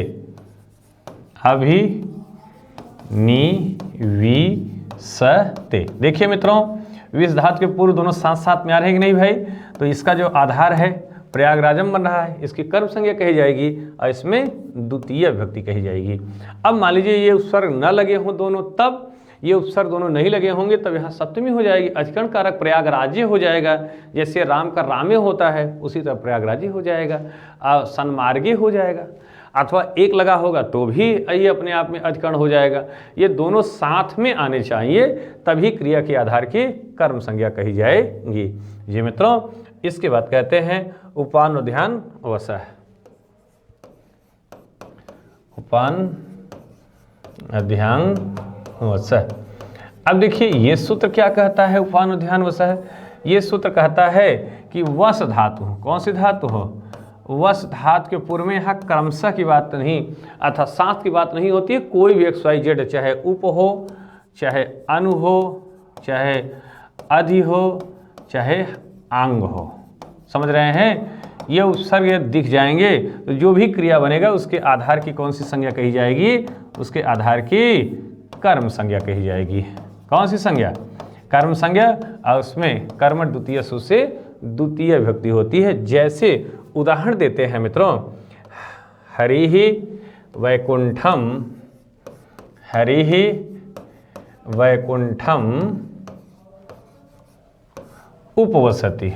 अभिनिविष्टे। देखिए मित्रों, विष धातु के पूर्व दोनों साथ साथ में आ रहे हैं कि नहीं भाई? तो इसका जो आधार है प्रयागराजम बन रहा है, इसकी कर्म संज्ञा कही जाएगी और इसमें द्वितीय विभक्ति कही जाएगी। अब मान लीजिए ये उपसर्ग न लगे हों दोनों, तब ये उपसर्ग दोनों नहीं लगे होंगे तब यहाँ सप्तमी हो जाएगी, अधिकरण कारक प्रयागराज्य हो जाएगा। जैसे राम का रामे होता है उसी तरह प्रयागराज्य हो जाएगा, सन्मार्गी हो जाएगा। अथवा एक लगा होगा तो भी ये अपने आप में अधिकरण हो जाएगा। ये दोनों साथ में आने चाहिए, तभी क्रिया के आधार की कर्म संज्ञा कही जाएगी। जी मित्रों, इसके बाद कहते हैं उपानुध्यान वसह। उपानुध्यान वसह। अब देखिए ये सूत्र क्या कहता है? उपानुध्यान वसह ये सूत्र कहता है कि वस धातु, कौन सी धातु हो? वस धातु के पूर्व में यहाँ क्रमशः की बात नहीं अर्थात साथ की बात नहीं होती है। कोई भी एक्स वाई जेड, चाहे उप हो, चाहे अनु हो, चाहे अधि हो, चाहे आंग हो, समझ रहे हैं? ये उपसर्ग दिख जाएंगे तो जो भी क्रिया बनेगा उसके आधार की कौन सी संज्ञा कही जाएगी? उसके आधार की कर्म संज्ञा कही जाएगी। कौन सी संज्ञा? कर्म संज्ञा। और उसमें कर्मठ द्वितीय सु से द्वितीय विभक्ति होती है। जैसे उदाहरण देते हैं मित्रों, हरिहि वैकुंठम, हरिहि वैकुंठम उपवसति,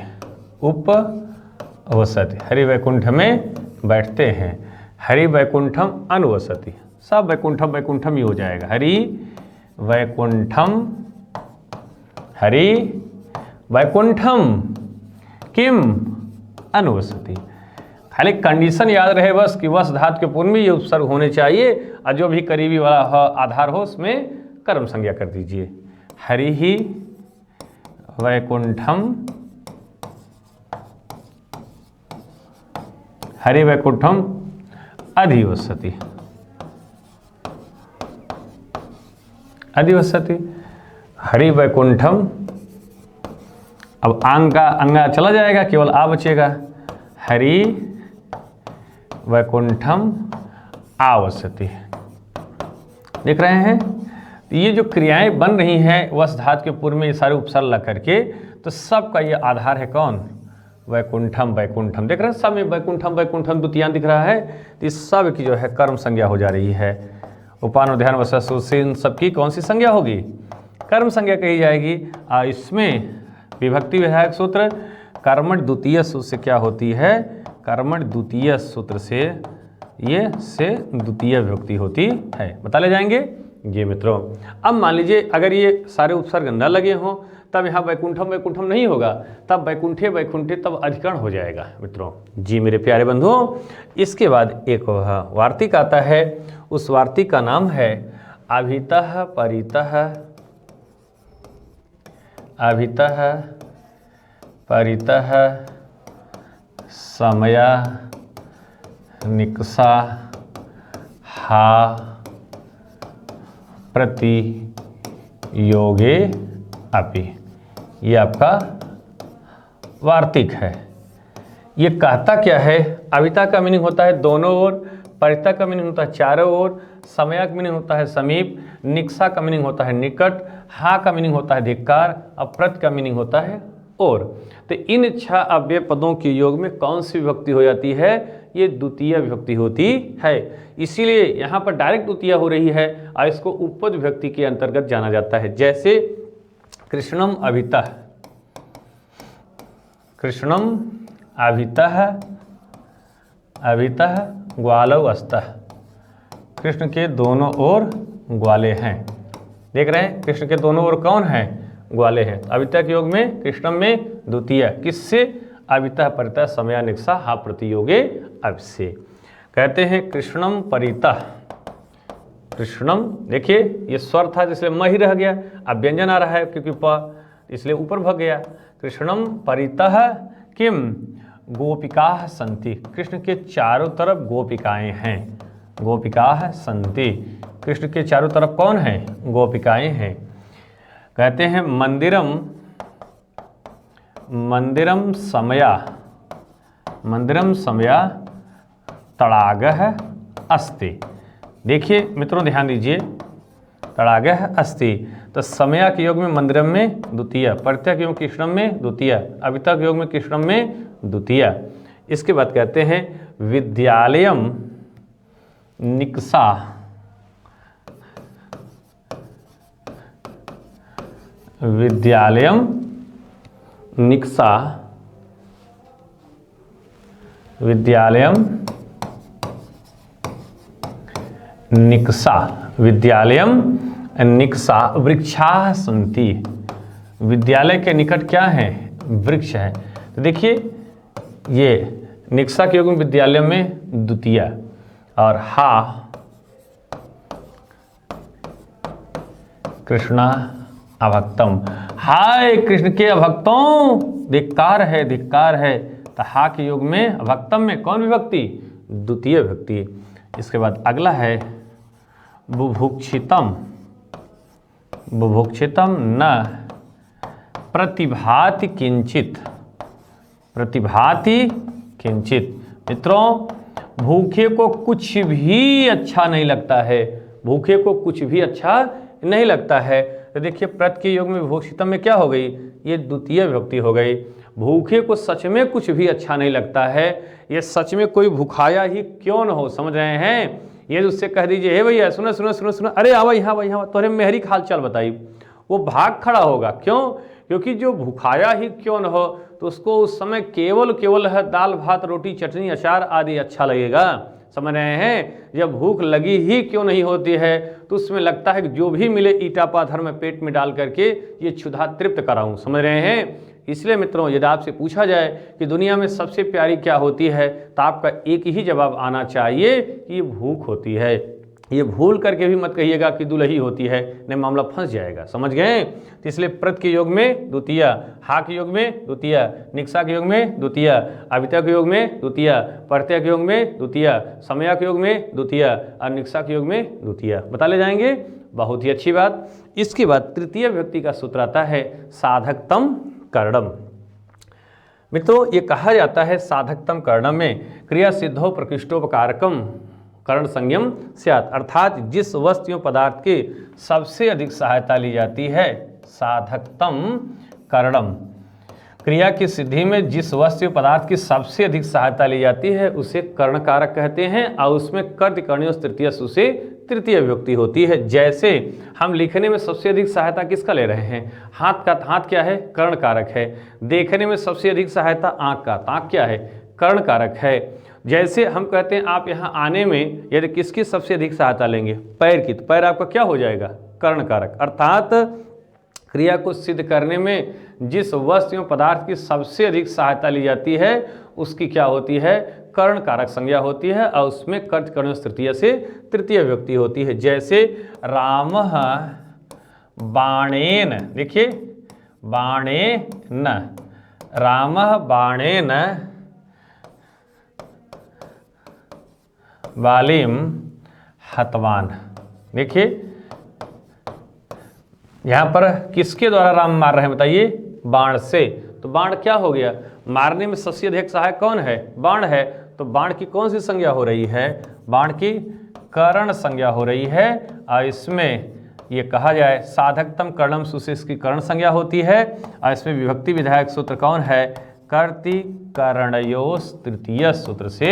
उपवसति। हरि वैकुंठ में बैठते हैं। हरि वैकुंठम अनुवसति, सब वैकुंठम वैकुंठम ही हो जाएगा। हरि वैकुंठम, हरि वैकुंठम किम अनुवसति। खाली कंडीशन याद रहे बस कि वस धातु के पूर्व में ये उपसर्ग होने चाहिए और जो भी करीबी वाला आधार हो उसमें कर्म संज्ञा कर दीजिए। हरि ही वैकुंठम, हरि वैकुंठम अधिवसति, अधिवसति। हरि वैकुंठम, अब आंग का अंगा चला जाएगा, केवल आ बचेगा। हरि वैकुंठम आवसति। देख रहे हैं? तो ये जो क्रियाएं बन रही हैं वस धातु के पूर्व में ये सारे उपसर्ग लग करके, तो सबका ये आधार है कौन? वैकुंठम वैकुंठम। देख रहे हैं सब में वैकुंठम वैकुंठम द्वितीयांत दिख रहा है, तो इस सब की जो है कर्म संज्ञा हो जा रही है। उपानुध्यान वसह से इन सबकी कौन सी संज्ञा होगी? कर्म संज्ञा कही जाएगी। इसमें विभक्ति विधायक सूत्र कर्मठ द्वितीय सूत्र से क्या होती है? कर्मठ द्वितीय सूत्र से ये से द्वितीय विभक्ति होती है। बता ले जाएंगे ये मित्रों। अब मान लीजिए अगर ये सारे उपसर्ग न लगे हों तब यहाँ वैकुंठम वैकुंठम नहीं होगा, तब वैकुंठे वैकुंठे तब अधिकरण हो जाएगा मित्रों। जी मेरे प्यारे बंधुओं, इसके बाद एक वार्तिक आता है, उस वार्तिक का नाम है अभितः परितः, अभितः परितः समया निकषा हा प्रतियोगे अपि, ये आपका वार्तिक है। ये कहता क्या है? अविता का मीनिंग होता है दोनों ओर, परिता का मीनिंग होता है चारों ओर, समया का मीनिंग होता है समीप, निक्सा का मीनिंग होता है निकट, हा का मीनिंग होता है धिक्कार, अप्रत का मीनिंग होता है और। तो इन 6 अव्यय पदों के योग में कौन सी विभक्ति हो जाती है? ये द्वितीय विभक्ति होती है। इसीलिए यहाँ पर डायरेक्ट द्वितीय हो रही है और इसको उपपद विभक्ति के अंतर्गत जाना जाता है। जैसे कृष्णम अभितः, कृष्णम अभितः, अभितः ग्वालौ अस्तः, कृष्ण के दोनों ओर ग्वाले हैं। देख रहे हैं कृष्ण के दोनों ओर कौन है? ग्वाले हैं। अभितः के योग में कृष्णम में द्वितीय, किससे? अभितः परितः समया निक्सा हा प्रतियोगे अब से। कहते हैं कृष्णम परितः, कृष्णम, देखिए ये स्वर था जिसलिए म ही रह गया, अब व्यंजन आ रहा है क्योंकि प, इसलिए ऊपर भग गया। कृष्णम परितः किम गोपिकाः सन्ति, कृष्ण के चारों तरफ गोपिकाएं हैं। गोपिकाः सन्ति, कृष्ण के चारों तरफ कौन है? गोपिकाएं हैं। कहते हैं मंदिरम, मंदिरम समया, मंदिरम समया तड़ागः अस्ति। देखिए मित्रों ध्यान दीजिए, तड़ागः अस्ति, तो समया के योग में मंदिरम में द्वितीय, परितः के योग कृष्णम में द्वितीय, अभितः के योग में कृष्णम में द्वितीय। इसके बाद कहते हैं विद्यालयम निक्सा, विद्यालयम निक्सा, विद्यालयम निक्सा, विद्यालयम निक्सा वृक्षाः सन्ति, विद्यालय के निकट क्या है? वृक्ष है। तो देखिए ये निक्सा के योग में विद्यालय में द्वितीय और हा कृष्णा अभक्तम, हाय कृष्ण के अभक्तों, धिक्कार है, धिक्कार है। तो हा के योग में अभक्तम में कौन विभक्ति? द्वितीय विभक्ति। इसके बाद अगला है बुभुक्षितम, बुभुक्षितम न प्रतिभाति किंचित, प्रतिभाति किंचित। मित्रों भूखे को कुछ भी अच्छा नहीं लगता है, भूखे को कुछ भी अच्छा नहीं लगता है। तो देखिए प्रत के योग में विभूषितम में क्या हो गई? ये द्वितीय विभक्ति हो गई। भूखे को सच में कुछ भी अच्छा नहीं लगता है, ये सच में कोई भूखाया ही क्यों न हो, समझ रहे हैं? ये उससे कह दीजिए हे भैया सुनो सुनो सुनो सुनो, अरे आवा यहाँ भाई यहाँ, तोरे मेहरी का हाल चाल बताई, वो भाग खड़ा होगा। क्यों? क्योंकि जो भूखाया ही क्यों न हो तो उसको उस समय केवल है दाल भात रोटी चटनी अचार आदि अच्छा लगेगा, समझ रहे हैं? जब भूख लगी ही क्यों नहीं होती है तो उसमें लगता है कि जो भी मिले ईटा पाथर में पेट में डाल करके ये क्षुधा तृप्त कराऊं, समझ रहे हैं? इसलिए मित्रों यदि आपसे पूछा जाए कि दुनिया में सबसे प्यारी क्या होती है तो आपका एक ही जवाब आना चाहिए कि ये भूख होती है। ये भूल करके भी मत कहिएगा कि दुलही होती है, नहीं मामला फंस जाएगा, समझ गए? तो इसलिए प्रत के योग में द्वितीय, हा के योग में द्वितीय, निक्सा के योग में द्वितीय, अभितः के योग में द्वितीय, प्रत्यय के योग में द्वितीय, समया के योग में द्वितीय और निक्सा के योग में द्वितीय। बता ले जाएंगे, बहुत ही अच्छी बात। इसके बाद तृतीय विभक्ति का सूत्र आता है साधकतम कर्णम। मित्रों ये कहा जाता है साधकतम कर्णम में क्रिया सिद्धो प्रकृष्टोपकारकम कर्ण संयम स्यात्, अर्थात जिस वस्तु पदार्थ की सबसे अधिक सहायता ली जाती है, साधकतम कर्णम, क्रिया की सिद्धि में जिस वस्तु पदार्थ की सबसे अधिक सहायता ली जाती है उसे कर्ण कारक कहते हैं और उसमें कर्त कर्णयों तृतीय सु से तृतीय विभक्ति होती है। जैसे हम लिखने में सबसे अधिक सहायता किसका ले रहे हैं? हाथ का, हाथ क्या है? कर्ण कारक है। देखने में सबसे अधिक सहायता आँख का, आँख क्या है? कर्ण कारक है। जैसे हम कहते हैं आप यहाँ आने में यदि किसकी सबसे अधिक सहायता लेंगे? पैर की, तो पैर आपका क्या हो जाएगा? कर्ण कारक। अर्थात क्रिया को सिद्ध करने में जिस वस्तु एवं पदार्थ की सबसे अधिक सहायता ली जाती है उसकी क्या होती है? कर्ण कारक संज्ञा होती है और उसमें कर्त कर्णयों तृतीय से तृतीय विभक्ति होती है। जैसे रामः बाणेन, देखिए बाणेन, रामः बाणेन बालिम हतवान। देखिए यहां पर किसके द्वारा राम मार रहे हैं बताइए? बाण से। तो बाण क्या हो गया? मारने में सबसे अधिक सहायक कौन है? बाण है। तो बाण की कौन सी संज्ञा हो रही है? बाण की करण संज्ञा हो रही है। और इसमें ये कहा जाए साधकतम कर्णम सु से इसकी करण संज्ञा होती है। और इसमें विभक्ति विधायक सूत्र कौन है? कर्ति करणयोस तृतीय सूत्र से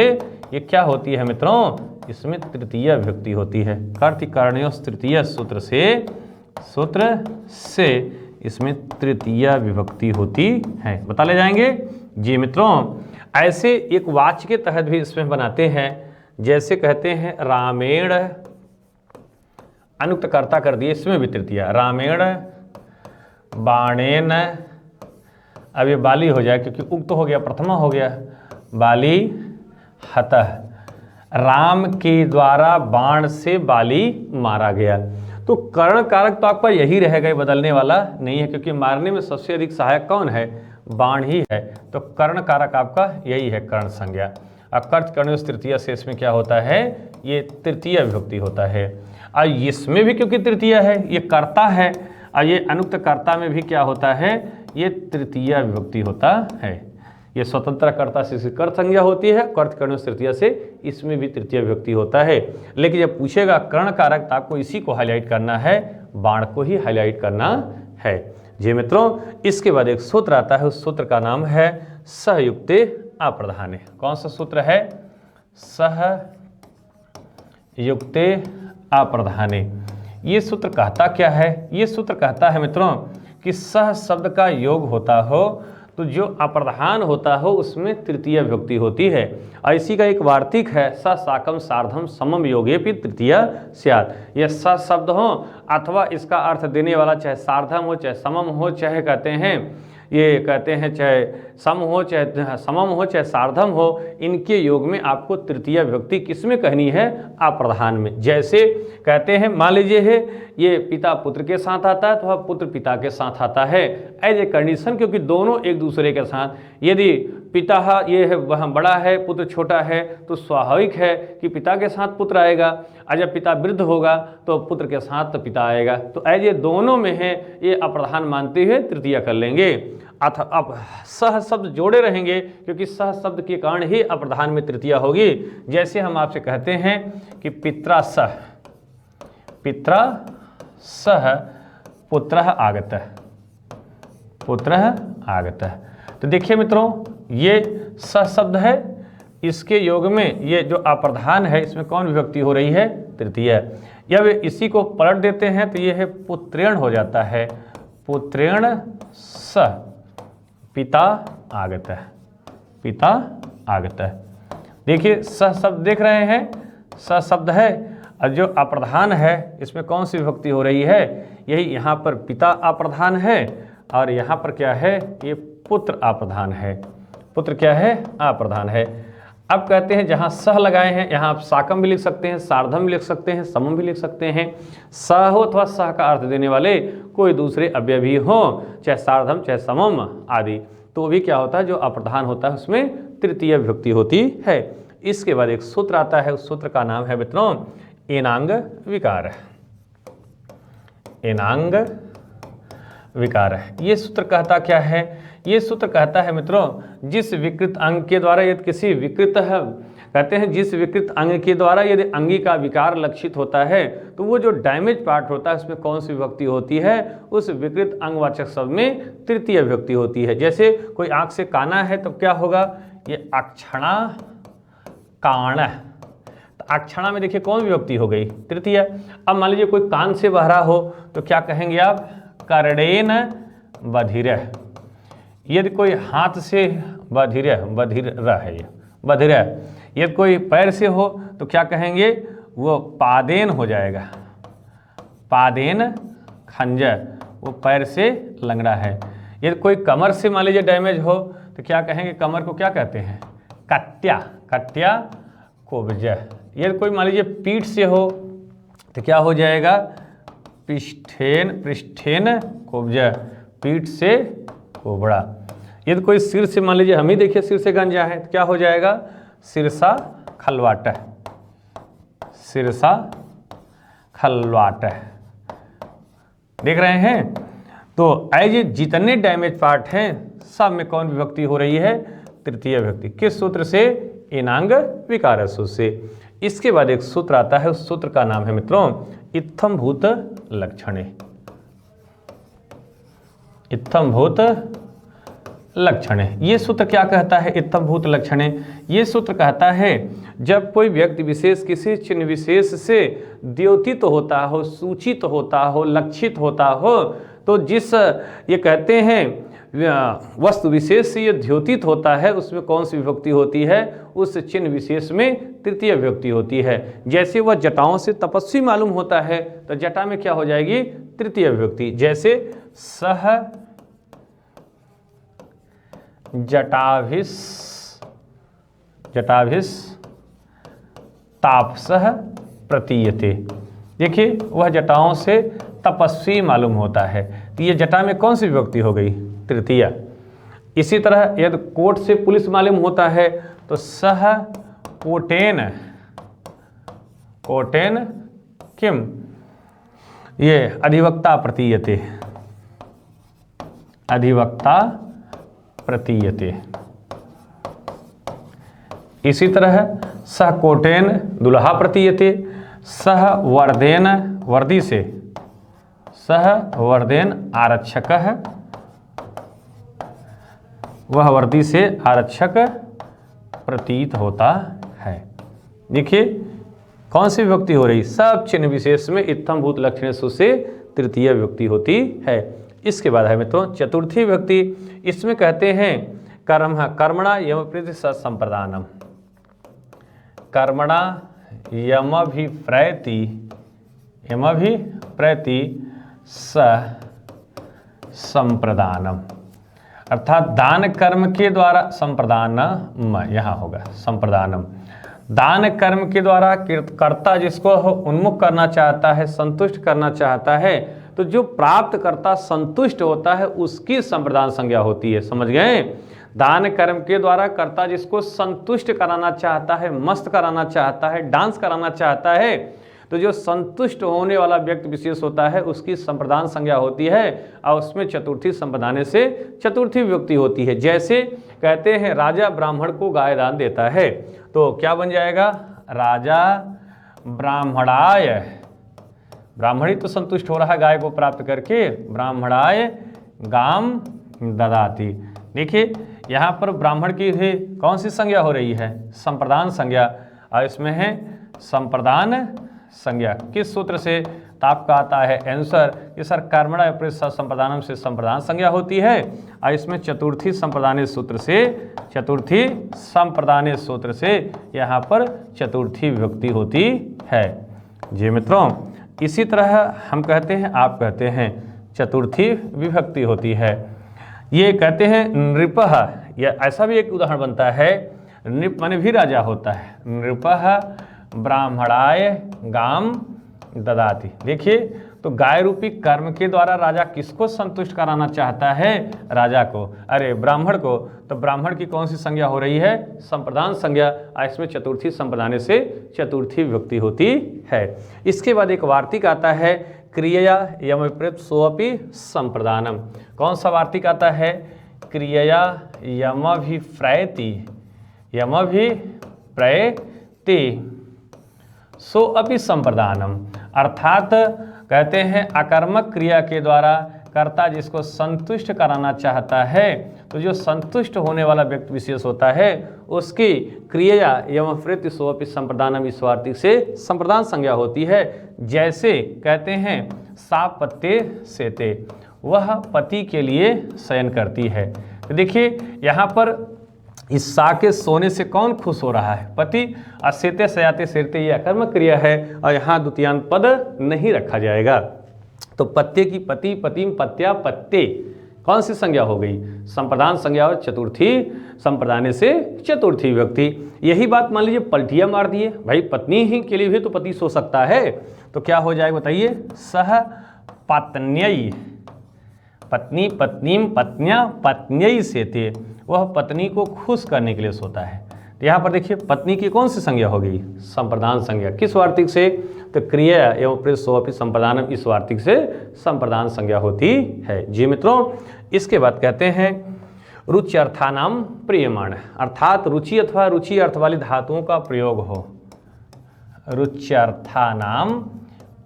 ये क्या होती है मित्रों? इसमें तृतीय विभक्ति होती है। कर्ति करणयोस तृतीय सूत्र से इसमें तृतीय विभक्ति होती है। बता ले जाएंगे जी मित्रों। ऐसे एक वाच्य के तहत भी इसमें बनाते हैं। जैसे कहते हैं रामेण, अनुक्त कर्ता कर दिए, इसमें भी तृतीय। रामेण बाणेन, अब ये बाली हो जाए क्योंकि उक्त हो गया, प्रथमा हो गया। बाली हतः, राम के द्वारा बाण से बाली मारा गया। तो कर्ण कारक तो आपका यही रहेगा, बदलने वाला नहीं है, क्योंकि मारने में सबसे अधिक सहायक कौन है? बाण ही है। तो कर्ण कारक आपका यही है, कर्ण संज्ञा। कर्त कर्णयोस तृतीय से इसमें क्या होता है? ये तृतीय विभक्ति होता है। और इसमें भी क्योंकि तृतीय है, ये कर्ता है। और ये अनुक्त कर्ता में भी क्या होता है? ये तृतीय विभक्ति होता है। ये स्वतंत्र कर्ता से इसकी कर्त संज्ञा होती है, कर्त कर्णयोस तृतीय से इसमें भी तृतीय विभक्ति होता है। लेकिन जब पूछेगा कर्ण कारक तो आपको इसी को हाईलाइट करना है, बाण को ही हाईलाइट करना है जी मित्रों। इसके बाद एक सूत्र आता है, उस सूत्र का नाम है सहयुक्ते अप्रधाने। कौन सा सूत्र है? सहयुक्ते अप्रधाने। ये सूत्र कहता क्या है? ये सूत्र कहता है मित्रों कि सह शब्द का योग होता हो तो जो अप्रधान होता हो उसमें तृतीय विभक्ति होती है। इसी का एक वार्तिक है, स साकम सार्धम समम योगेपि तृतीय स्यात्। यह स शब्द हो अथवा इसका अर्थ देने वाला चाहे सार्धम हो, चाहे समम हो, चाहे कहते हैं चाहे सम हो, चाहे समम हो, चाहे सार्धम हो, इनके योग में आपको तृतीय विभक्ति किसमें कहनी है? अप्रधान में। जैसे कहते हैं मान लीजिए है ये पिता पुत्र के साथ आता है तो पुत्र पिता के साथ आता है एज ए कंडीशन, क्योंकि दोनों एक दूसरे के साथ। यदि पिता ये है वह बड़ा है, पुत्र छोटा है, तो स्वाभाविक है कि पिता के साथ पुत्र आएगा। और जब पिता वृद्ध होगा तो पुत्र के साथ तो पिता आएगा। तो एज ये दोनों में है, ये अप्रधान मानते हुए तृतीय कर लेंगे। अब सह शब्द जोड़े रहेंगे क्योंकि सह शब्द के कारण ही अप्रधान में तृतीय होगी। जैसे हम आपसे कहते हैं कि पित्रा सह पुत्र आगत। तो देखिए मित्रों ये स शब्द है, इसके योग में ये जो अप्रधान है इसमें कौन विभक्ति हो रही है? तृतीय। जब इसी को पलट देते हैं तो ये है पुत्रेण हो जाता है। पुत्रेण स पिता आगत। देखिए स शब्द देख रहे हैं, स शब्द है और जो अप्रधान है इसमें कौन सी विभक्ति हो रही है? यही यहाँ पर पिता अप्रधान है और यहाँ पर क्या है? ये पुत्र अप्रधान है। पुत्र क्या है? अप्रधान है। अब कहते हैं जहाँ सह लगाए हैं यहाँ आप साकम भी लिख सकते हैं, सार्धम भी लिख सकते हैं, समम भी लिख सकते हैं। सह हो अथवा सह का अर्थ देने वाले कोई दूसरे अव्ययभी हो, चाहे सार्धम चाहे समम आदि, तो भी क्या होता है? जो अप्रधान होता है उसमें तृतीय विभक्ति होती है। इसके बाद एक सूत्र आता है, उस सूत्र का नाम है मित्रों एनांग विकार। एनांग विकार। ये सूत्र कहता क्या है? ये सूत्र कहता है मित्रों जिस विकृत अंग के द्वारा यदि किसी विकृत है, कहते हैं जिस विकृत अंग के द्वारा यदि अंगी का विकार लक्षित होता है तो वो जो डैमेज पार्ट होता है उसमें कौन सी विभक्ति होती है? उस विकृत अंगवाचक शब्द में तृतीय विभक्ति होती है। जैसे कोई आंख से काना है तो क्या होगा? ये अक्षणा काण। अक्षणा में देखिए कौन विभक्ति हो गई? तृतीय। अब मान लीजिए कोई कान से बहरा हो तो क्या कहेंगे आप? कर्णेन बधिरः। यदि कोई हाथ से बधिर है, ये बधिर। यदि कोई पैर से हो तो क्या कहेंगे? वो पादेन हो जाएगा। पादेन खंजर, वो पैर से लंगड़ा है। यदि कोई कमर से मान लीजिए डैमेज हो तो क्या कहेंगे? कमर को क्या कहते हैं? कट्या कोब्ज। यदि कोई मान लीजिए पीठ से हो तो क्या हो जाएगा? पृष्ठेन कोब्ज, पीठ से कोबड़ा। यदि कोई सिर से मान लीजिए हम ही देखिए सिर से गंजा है तो क्या हो जाएगा? सिरसा खलवाट। सिरसा खलवाट। देख रहे हैं। तो ऐसे जितने डैमेज पार्ट हैं सब में कौन विभक्ति हो रही है? तृतीय विभक्ति। किस सूत्र से? एनांग विकार सूत्र से। इसके बाद एक सूत्र आता है, उस सूत्र का नाम है मित्रों इत्थंभूत लक्षणे। इत्थंभूत लक्षणे। ये सूत्र क्या कहता है? इत्थंभूत लक्षणे ये सूत्र कहता है जब कोई व्यक्ति विशेष किसी चिन्ह विशेष से द्योतित होता हो, सूचित होता हो, लक्षित होता हो, तो जिस ये कहते हैं वस्तु विशेष से ये द्योतित होता है उसमें कौन सी विभक्ति होती है? उस चिन्ह विशेष में तृतीय विभक्ति होती है। जैसे वह जटाओं से तपस्वी मालूम होता है तो जटा में क्या हो जाएगी? तृतीय विभक्ति। जैसे सह जटाभिस तापसः प्रतीयते। देखिए वह जटाओं से तपस्वी मालूम होता है, तो ये जटा में कौन सी विभक्ति हो गई? तृतीय। इसी तरह यदि कोट से पुलिस मालूम होता है तो सह कोटेन किम, ये अधिवक्ता प्रतीयते, अधिवक्ता प्रतीयते। इसी तरह सह कोटेन दुल्हा प्रतीयते, सह वर्देन वर्दी से, सह वर्देन आरक्षक, वह वर्दी से आरक्षक प्रतीत होता है। देखिए कौन सी विभक्ति हो रही? सब चिन्ह विशेष में इत्थंभूत लक्षणेषु से तृतीय विभक्ति होती है। इसके बाद है मित्रों चतुर्थी विभक्ति। इसमें कहते हैं कर्मणा यमप्रति संप्रदानम, कर्मणा यमभिप्रैति स संप्रदानम, अर्थात दान कर्म के द्वारा संप्रदानम, यहाँ होगा संप्रदानम। दान कर्म के द्वारा कर्ता जिसको उन्मुख करना चाहता है, संतुष्ट करना चाहता है, तो जो प्राप्त कर्ता संतुष्ट होता है उसकी संप्रदान संज्ञा होती है। समझ गए? दान कर्म के द्वारा कर्ता जिसको संतुष्ट कराना चाहता है, मस्त कराना चाहता है, डांस कराना चाहता है, तो जो संतुष्ट होने वाला व्यक्ति विशेष होता है उसकी संप्रदान संज्ञा होती है और उसमें चतुर्थी संप्रदाने से चतुर्थी विभक्ति होती है। जैसे कहते हैं राजा ब्राह्मण को गाय दान देता है, तो क्या बन जाएगा? राजा ब्राह्मणाय, ब्राह्मण ही तो संतुष्ट हो रहा है गाय को प्राप्त करके, ब्राह्मणाय गाम ददाति। देखिए यहाँ पर ब्राह्मण की भी कौन सी संज्ञा हो रही है? संप्रदान संज्ञा, और इसमें है संप्रदान संज्ञा। किस सूत्र से? तो आपका आता है आंसर कि सर कर्मणा विपरीत संप्रदानम से संप्रदान संज्ञा होती है, और इसमें चतुर्थी संप्रदाने सूत्र से, चतुर्थी संप्रदाने सूत्र से यहाँ पर चतुर्थी विभक्ति होती है। जी मित्रों, इसी तरह हम कहते हैं, आप कहते हैं चतुर्थी विभक्ति होती है। ये कहते हैं नृपः, या ऐसा भी एक उदाहरण बनता है, नृप माने भी राजा होता है, नृपः ब्राह्मणाय गाम ददाति। देखिए तो गाय रूपी कर्म के द्वारा राजा किसको संतुष्ट कराना चाहता है? राजा को, अरे ब्राह्मण को। तो ब्राह्मण की कौन सी संज्ञा हो रही है? संप्रदान संज्ञा, इसमें चतुर्थी संप्रदाने से चतुर्थी विभक्ति होती है। इसके बाद एक वार्तिक आता है क्रिया यमविपरीत सोऽपि संप्रदानम। कौन सा वार्तिक आता है? क्रिया यमभिप्रैति सो अपि संप्रदानम, अर्थात कहते हैं अकर्मक क्रिया के द्वारा कर्ता जिसको संतुष्ट कराना चाहता है, तो जो संतुष्ट होने वाला व्यक्ति विशेष होता है उसकी क्रिया यमविपरीत सो अपि संप्रदानम इस वार्तिक से संप्रदान संज्ञा होती है। जैसे कहते हैं सा पत्ते सेते, वह पति के लिए शयन करती है। तो देखिए यहाँ पर इस सा के सोने से कौन खुश हो रहा है? पति। असेते सयाते सेरते ये अकर्मक क्रिया है और यहाँ द्वितीयांत पद नहीं रखा जाएगा। तो पत्ते की पति, पतिम पत्या पत्ते, कौन सी संज्ञा हो गई? संप्रदान संज्ञा और चतुर्थी संप्रदाने से चतुर्थी विभक्ति। यही बात मान लीजिए पलटिया मार दिए, भाई पत्नी ही के लिए भी तो पति सो सकता है, तो क्या हो जाएगा बताइए? सह पत्न्यै, पत्नी पत्नीम पत्न्या पत्न्यै सेते, वह पत्नी को खुश करने के लिए सोता है। तो यहाँ पर देखिए पत्नी की कौन सी संज्ञा हो गई? संप्रदान संज्ञा। किस वार्तिक से? तो क्रिया एवं प्रयुक्त सोपि संप्रदानम इस वार्तिक से संप्रदान संज्ञा होती है। जी मित्रों, इसके बाद कहते हैं रुच्यर्थानाम प्रियमाण, अर्थात रुचि अथवा रुचि अर्थ वाली धातुओं का प्रयोग हो। रुच्यर्थानाम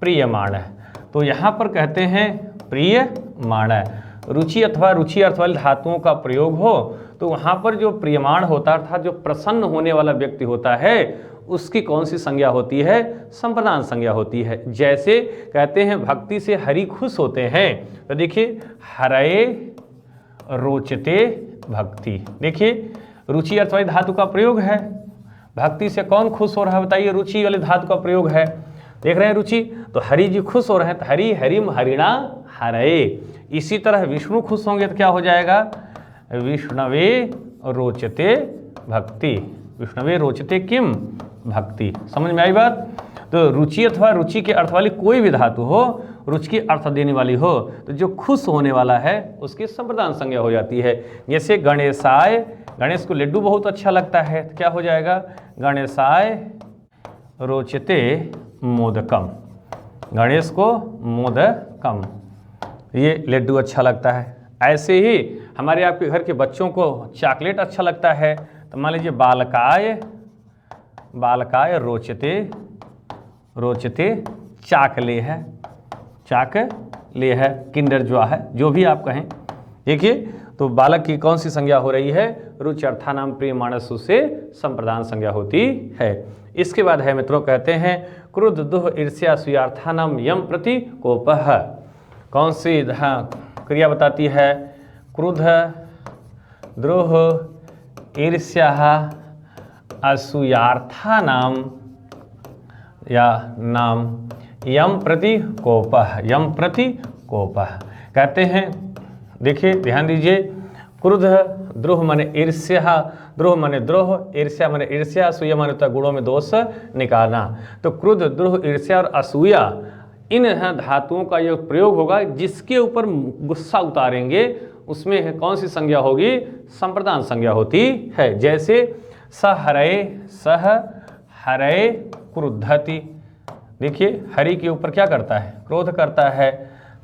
प्रियमाण, तो यहाँ पर कहते हैं प्रियमाण, रुचि अथवा रुचि अर्थ वाली धातुओं का प्रयोग हो तो वहाँ पर जो प्रियमाण होता है अर्थात जो प्रसन्न होने वाला व्यक्ति होता है उसकी कौन सी संज्ञा होती है? संप्रदान संज्ञा होती है। जैसे कहते हैं भक्ति से हरि खुश होते हैं, तो देखिए हरये रोचते भक्ति, देखिए रुचि अर्थ वाली धातु का प्रयोग है। भक्ति से कौन खुश हो रहा है बताइए? रुचि वाले धातु का प्रयोग है। देख रहे हैं रुचि, तो हरि जी खुश हो रहे हैं तो हरि हरिम हरिणा हरये। इसी तरह विष्णु खुश होंगे तो क्या हो जाएगा? विष्णवे रोचते भक्ति, विष्णवे रोचते किम भक्ति। समझ में आई बात? तो रुचि अथवा रुचि के अर्थ वाली कोई भी धातु हो, रुचि की अर्थ देने वाली हो, तो जो खुश होने वाला है उसकी संप्रदान संज्ञा हो जाती है। जैसे गणेशाय, गणेश को लड्डू बहुत अच्छा लगता है तो क्या हो जाएगा? गणेशाय रोचते मोदकम, गणेश को मोदकम, ये लड्डू अच्छा लगता है। ऐसे ही हमारे आपके घर के बच्चों को चॉकलेट अच्छा लगता है तो मान लीजिए बालकाय, बालकाय रोचते, रोचते चाकले है, चाकले है, किंडर जो है, जो भी आप कहें। देखिए तो बालक की कौन सी संज्ञा हो रही है? रुच्यर्थानाम प्रियमाणसु से संप्रदान संज्ञा होती है। इसके बाद है मित्रों कहते हैं क्रुद्ध दुह ईर्ष्या सुयार्थानाम यम प्रति कोपः, कौन सी क्रिया बताती है? क्रुद्ध द्रोह ईर्ष्या असूयार्थानाम या नाम यम प्रति कोपः, यम प्रति कोपः कहते हैं। देखिए ध्यान दीजिए, क्रुद्ध द्रोह माने ईर्ष्या, द्रोह माने द्रोह, ईर्ष्या माने ईर्ष्या, असूया माने तो गुणों में दोष निकालना। तो क्रुद्ध द्रोह ईर्ष्या और असूया इन धातुओं का यह प्रयोग होगा जिसके ऊपर गुस्सा उतारेंगे उसमें कौन सी संज्ञा होगी? संप्रदान संज्ञा होती है। जैसे सह हरये क्रुद्धति, देखिए हरि के ऊपर क्या करता है? क्रोध करता है।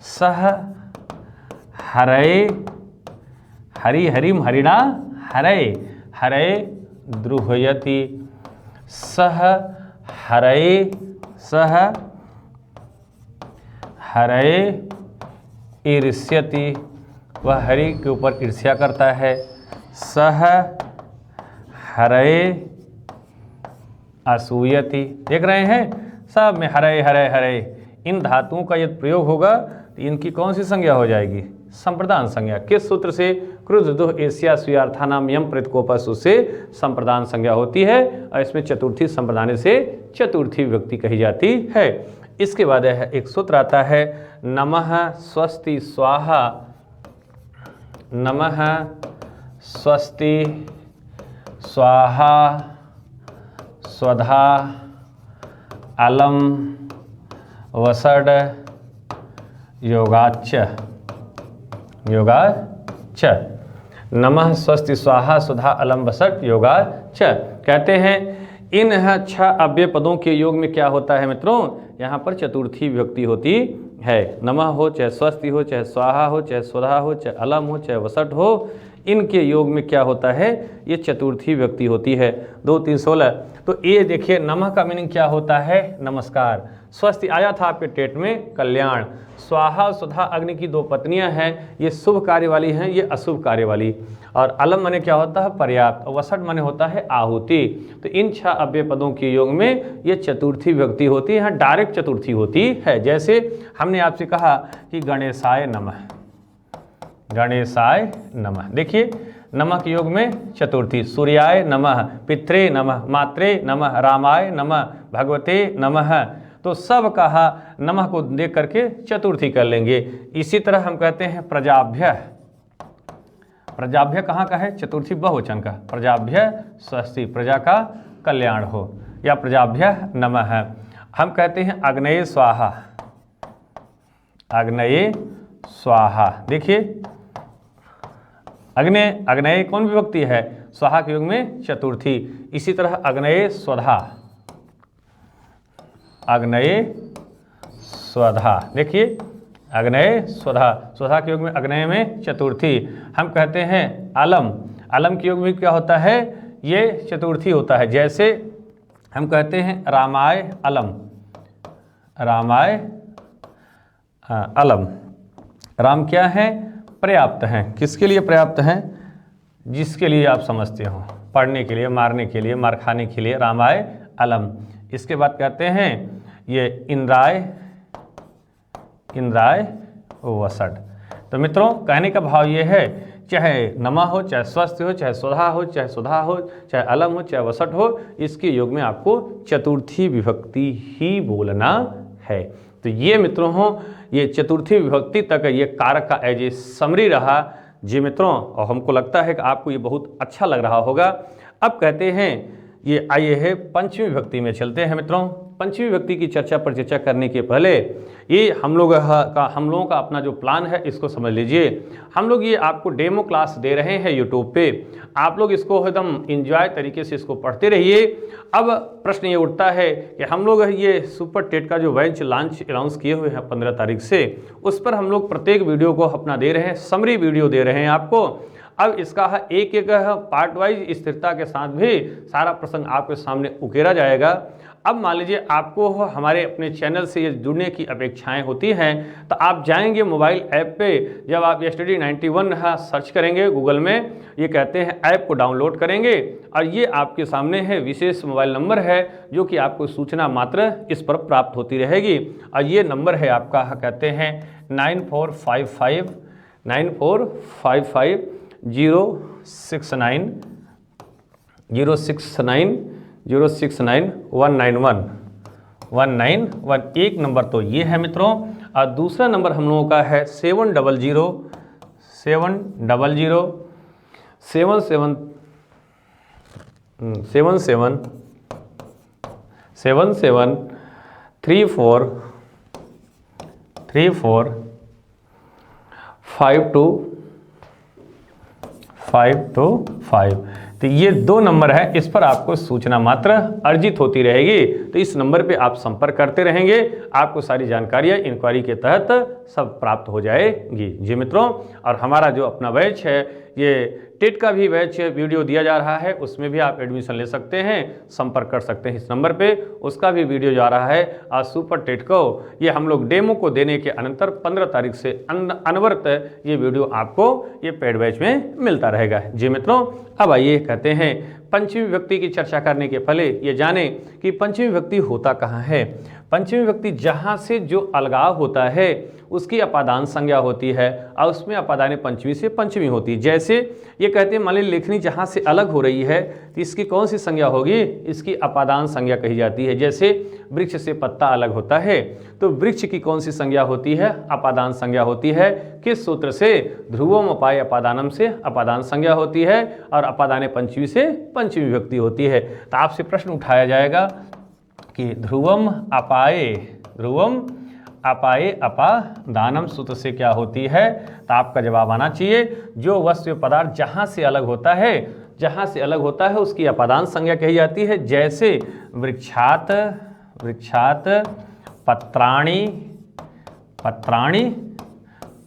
सह हरये, हरि हरिम हरिणा हरये, हरये द्रुह्यति, सह हरये, सह हरये ईर्ष्यति, वह हरि के ऊपर ईर्ष्या करता है। सह हरये असूयति, देख रहे हैं सब में हरये हरये हरये, इन धातुओं का यदि प्रयोग होगा तो इनकी कौन सी संज्ञा हो जाएगी? संप्रदान संज्ञा। किस सूत्र से? क्रुद्ध दुह ईर्ष्या सुयार्थानाम यम प्रतिकोपसु से संप्रदान संज्ञा होती है और इसमें चतुर्थी संप्रदान से चतुर्थी विभक्ति कही जाती है। इसके बाद एक सूत्र आता है नमः स्वस्ति स्वाहा, नमः स्वस्ति स्वाहा स्वधा अलम वसड योगाच्च, योगाच्च, नमः स्वस्ति स्वाहा स्वधा अलम वसड योगाच्च कहते हैं। इन 6 अव्यय पदों के योग में क्या होता है मित्रों? यहाँ पर चतुर्थी विभक्ति होती है। नमः हो, चाहे स्वस्ति हो, चाहे स्वाहा हो, चाहे स्वधा हो, चाहे अलम हो, चाहे वसट हो, इनके योग में क्या होता है? ये चतुर्थी विभक्ति होती है। 2 3 16। तो ये देखिए नमः का मीनिंग क्या होता है? नमस्कार। स्वस्ति आया था आपके टेट में, कल्याण। स्वाहा स्वधा अग्नि की 2 पत्नियां हैं, ये शुभ कार्य वाली हैं, ये अशुभ कार्य वाली। और अलम माने क्या होता है? पर्याप्त। और वसट माने होता है आहुति। तो इन 6 अव्यय पदों के योग में ये चतुर्थी विभक्ति होती है, यहाँ डायरेक्ट चतुर्थी होती है। जैसे हमने आपसे कहा कि गणेशाय नमः, गणेशाय नमः, देखिए नमः के योग में चतुर्थी। सूर्याय नमः, पित्रे नमः, मात्रे नमः, रामाय नमः, भगवते नमः। तो सब कहा नमः को देख करके चतुर्थी कर लेंगे। इसी तरह हम कहते हैं प्रजाभ्य, प्रजाभ्य कहाँ का है? चतुर्थी बहुवचन का। प्रजाभ्य स्वस्ति, प्रजा का कल्याण हो, या प्रजाभ्य नमः। हम कहते हैं अग्नये स्वाहा, अग्नये स्वाहा, देखिए अग्नय, अग्नय कौन विभक्ति है? स्वाहा के युग में चतुर्थी। इसी तरह अग्नये स्वधा, अग्नये स्वधा। देखिए अग्नये स्वधा, स्वधा के योग में अग्नये में चतुर्थी। हम कहते हैं अलम, अलम के योग में क्या होता है, ये चतुर्थी होता है। जैसे हम कहते हैं रामाय अलम, रामाय अलम। राम क्या है, पर्याप्त हैं। किसके लिए पर्याप्त हैं, जिसके लिए आप समझते हो, पढ़ने के लिए, मारने के लिए, मार खाने के लिए, रामाय अलम। इसके बाद कहते हैं ये इंद्राय, इंद्राय वसट। तो मित्रों कहने का भाव ये है, चाहे नमा हो, चाहे स्वस्थ हो, चाहे स्वधा हो, चाहे सुधा हो, चाहे अलम हो, चाहे वसट हो, इसके योग में आपको चतुर्थी विभक्ति ही बोलना है। तो ये मित्रों हो, ये चतुर्थी विभक्ति तक ये कारक का एज ए समरी रहा जी मित्रों, और हमको लगता है कि आपको ये बहुत अच्छा लग रहा होगा। अब कहते हैं ये आइए है पंचमी विभक्ति में चलते हैं मित्रों। पंचमी विभक्ति की चर्चा पर चर्चा करने के पहले ये हम लोगों का अपना जो प्लान है इसको समझ लीजिए। हम लोग ये आपको डेमो क्लास दे रहे हैं यूट्यूब पे, आप लोग इसको एकदम इंजॉय तरीके से इसको पढ़ते रहिए। अब प्रश्न ये उठता है कि हम लोग ये सुपर टेट का जो बैच लॉन्च अनाउंस किए हुए हैं 15 तारीख से, उस पर हम लोग प्रत्येक वीडियो को अपना दे रहे हैं, समरी वीडियो दे रहे हैं आपको। अब इसका एक एक पार्ट वाइज स्थिरता के साथ भी सारा प्रसंग आपके सामने उकेरा जाएगा। अब मान लीजिए आपको हमारे अपने चैनल से ये जुड़ने की अपेक्षाएं होती हैं, तो आप जाएंगे मोबाइल ऐप पे, जब आप स्टडी 91 सर्च करेंगे गूगल में, ये कहते हैं ऐप को डाउनलोड करेंगे और ये आपके सामने है विशेष मोबाइल नंबर है जो कि आपको सूचना मात्र इस पर प्राप्त होती रहेगी। और ये नंबर है आपका, कहते हैं 9455 069 191 एक नंबर तो ये है मित्रों। और दूसरा नंबर हम लोगों का है 7734 तो ये दो नंबर है, इस पर आपको सूचना मात्र अर्जित होती रहेगी। तो इस नंबर पे आप संपर्क करते रहेंगे, आपको सारी जानकारियाँ इंक्वायरी के तहत सब प्राप्त हो जाएगी जी मित्रों। और हमारा जो अपना बैच है, ये टेट का भी बैच वीडियो दिया जा रहा है, उसमें भी आप एडमिशन ले सकते हैं, संपर्क कर सकते हैं इस नंबर पे, उसका भी वीडियो जा रहा है। आज सुपर टेट को ये हम लोग डेमो को देने के अनंतर 15 तारीख से अनवरत ये वीडियो आपको ये पेड बैच में मिलता रहेगा जी मित्रों। अब आइए कहते हैं पंचमी विभक्ति की चर्चा करने के पहले ये जाने कि पंचमी विभक्ति होता कहाँ है। पंचमी विभक्ति जहाँ से जो अलगाव होता है उसकी अपादान संज्ञा होती है और उसमें अपादान पंचमी से पंचमी होती है। जैसे ये कहते हैं मान लीजिए लेखनी जहाँ से अलग हो रही है तो इसकी कौन सी संज्ञा होगी, इसकी अपादान संज्ञा कही जाती है। जैसे वृक्ष से पत्ता अलग होता है तो वृक्ष की कौन सी संज्ञा होती है, अपादान संज्ञा होती है। किस सूत्र से, ध्रुवम अपाय अपादानम से अपादान संज्ञा होती है और अपादान पंचमी से पंचमी विभक्ति होती है। तो आपसे प्रश्न उठाया जाएगा कि ध्रुवम अपाये अपादानम सूत्र से क्या होती है, तो आपका जवाब आना चाहिए जो वस्तु पदार्थ जहाँ से अलग होता है उसकी अपादान संज्ञा कही जाती है। जैसे वृक्षात पत्राणि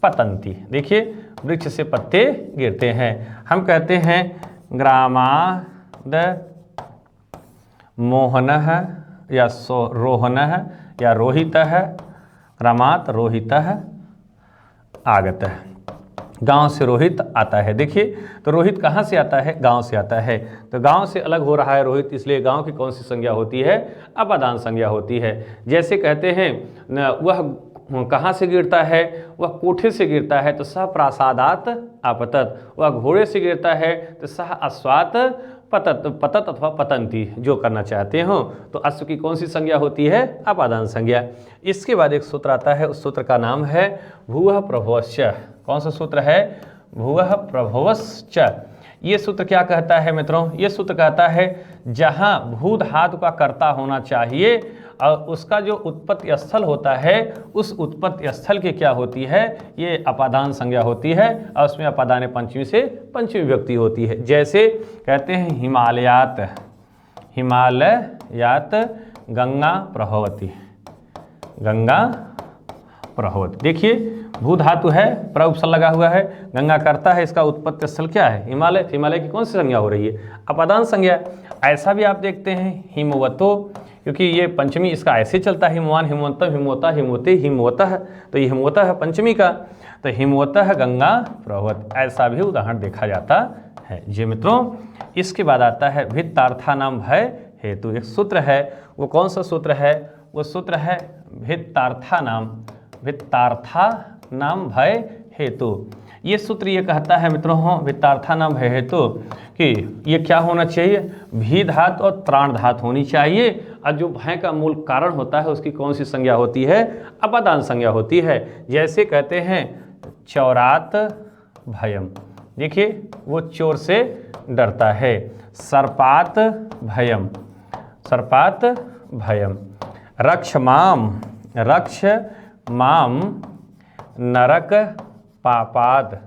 पतंती। देखिए वृक्ष से पत्ते गिरते हैं। हम कहते हैं ग्रामाद मोहनः या रोहनः या रोहितः, ग्रामात रोहितः आगतः, गांव से रोहित आता है। देखिए तो रोहित कहाँ से आता है, गांव से आता है। तो गांव से अलग हो रहा है रोहित, इसलिए गांव की कौन सी संज्ञा होती है, अपादान संज्ञा होती है। जैसे कहते हैं वह कहाँ से गिरता है, वह कोठे से गिरता है तो सह प्रासादात आपतत, वह घोड़े से गिरता है तो सह अश्वात पतत अथवा पतंती, जो करना चाहते हो। तो अश्व की कौन सी संज्ञा होती है, अपादान संज्ञा। इसके बाद एक सूत्र आता है, उस सूत्र का नाम है भूवः प्रभवश्च। कौन सा सूत्र है, भूवः प्रभवश्च। ये सूत्र क्या कहता है मित्रों, ये सूत्र कहता है जहाँ भू धातु का कर्ता होना चाहिए और उसका जो उत्पत्ति स्थल होता है उस उत्पत्ति स्थल की क्या होती है, ये अपादान संज्ञा होती है और उसमें अपादान पंचमी से पंचमी विभक्ति होती है। जैसे कहते हैं हिमालयात गंगा प्रभवती, गंगा प्रहोत। देखिए भू धातु है, प्र उपसर्ग लगा हुआ है, गंगा करता है, इसका उत्पत्ति स्थल क्या है? हिमालय। हिमालय की कौन सी संज्ञा हो रही है? अपादान संज्ञा। ऐसा भी आप देखते हैं हिमवतो, क्योंकि ये पंचमी इसका ऐसे चलता है, हिमवान, हिमवंतम, हिमवता, हिमवते, हिमवतः, तो ये हिमवता है पंचमी का, तो हिमवतः गंगा प्रहोत, ऐसा भी उदाहरण देखा जाता है। जी मित्रों, इसके बाद आता है भित्तार्थानाम भय हेतु। एक सूत्र है, वो कौन सा सूत्र है? वो सूत्र है भित्तार्थानाम भय हेतु। ये सूत्र ये कहता है मित्रों, भित्तार्थानाम भय हेतु कि ये क्या होना चाहिए? भी धात और त्राण धात होनी चाहिए, और जो भय का मूल कारण होता है उसकी कौन सी संज्ञा होती है? अपादान संज्ञा होती है। जैसे कहते हैं चौरात भयम, देखिए वो चोर से डरता है। सर्पात भयम, सर्पात भयम। रक्ष माम नरक पापाद,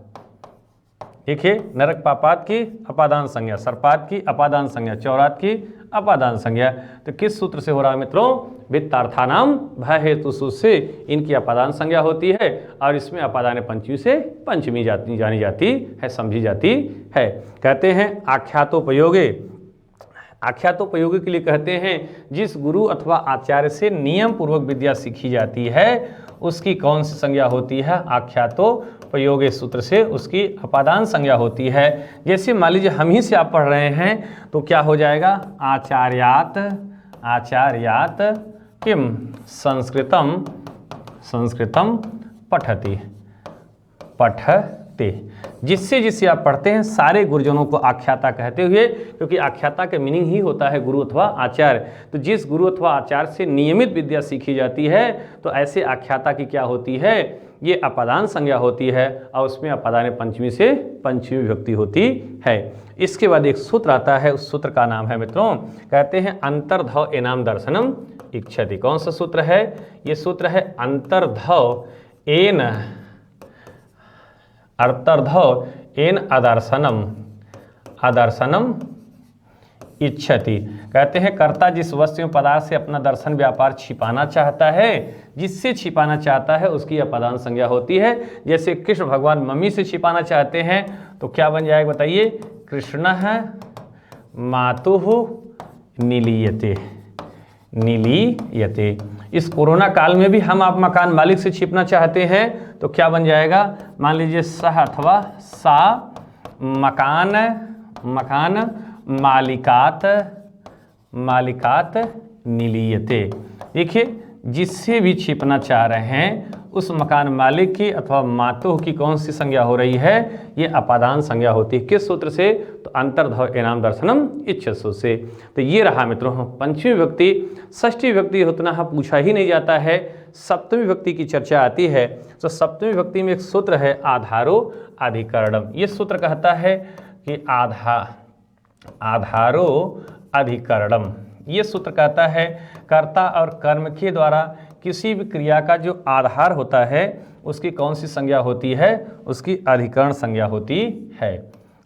देखिए नरक पापाद की अपादान संज्ञा, सर्पात की अपादान संज्ञा, चौरात की अपादान संज्ञा। तो किस सूत्र से हो रहा है मित्रों? भित्तार्थानाम भय हेतु सूत्र से इनकी अपादान संज्ञा होती है, और इसमें अपादान पंचमी से पंचमी जानी जाती है, समझी जाती है। कहते हैं आख्यातोपयोगे। आख्यातोपयोगी के लिए कहते हैं जिस गुरु अथवा आचार्य से नियम पूर्वक विद्या सीखी जाती है उसकी कौन सी संज्ञा होती है? आख्यातोपयोगे सूत्र से उसकी अपादान संज्ञा होती है। जैसे मान लीजिए हम ही से आप पढ़ रहे हैं तो क्या हो जाएगा? आचार्यात किम संस्कृतम पठते। जिससे आप पढ़ते हैं सारे गुरुजनों को आख्याता कहते हुए, क्योंकि आख्याता का मीनिंग ही होता है गुरु अथवा आचार्य। तो जिस गुरु अथवा आचार्य से नियमित विद्या सीखी जाती है तो ऐसे आख्याता की क्या होती है? ये अपादान संज्ञा होती है, और उसमें अपादान पंचमी से पंचमी विभक्ति होती है। इसके बाद एक सूत्र आता है, उस सूत्र का नाम है मित्रों, कहते हैं अंतर्धव एनाम दर्शनम इच्छति। कौन सा सूत्र है? ये सूत्र है अंतर्धव एन अदर्शनम इच्छति। कहते हैं कर्ता जिस वस्तु में पदार्थ से अपना दर्शन व्यापार छिपाना चाहता है, जिससे छिपाना चाहता है उसकी अपादान संज्ञा होती है। जैसे कृष्ण भगवान मम्मी से छिपाना चाहते हैं तो क्या बन जाएगा बताइए? कृष्णः मातुः निलीयते। इस कोरोना काल में भी हम आप मकान मालिक से छिपना चाहते हैं तो क्या बन जाएगा? मान लीजिए सह अथवा सा मकान मालिकात निलीयते। देखिए जिससे भी छिपना चाह रहे हैं उस मकान मालिक की अथवा मातुः की कौन सी संज्ञा हो रही है? ये अपादान संज्ञा होती है। किस सूत्र से? तो अंतर्धव एनाम दर्शनम इच्छसु से। तो ये रहा मित्रों पंचमी विभक्ति। षष्ठी विभक्ति उतना पूछा ही नहीं जाता है, सप्तमी विभक्ति की चर्चा आती है। तो सप्तमी विभक्ति में एक सूत्र है आधारो अधिकरणम। ये सूत्र कहता है कि आधारो अधिकरणम। ये सूत्र कहता है कर्ता और कर्म के द्वारा किसी भी क्रिया का जो आधार होता है उसकी कौन सी संज्ञा होती है? उसकी अधिकरण संज्ञा होती है।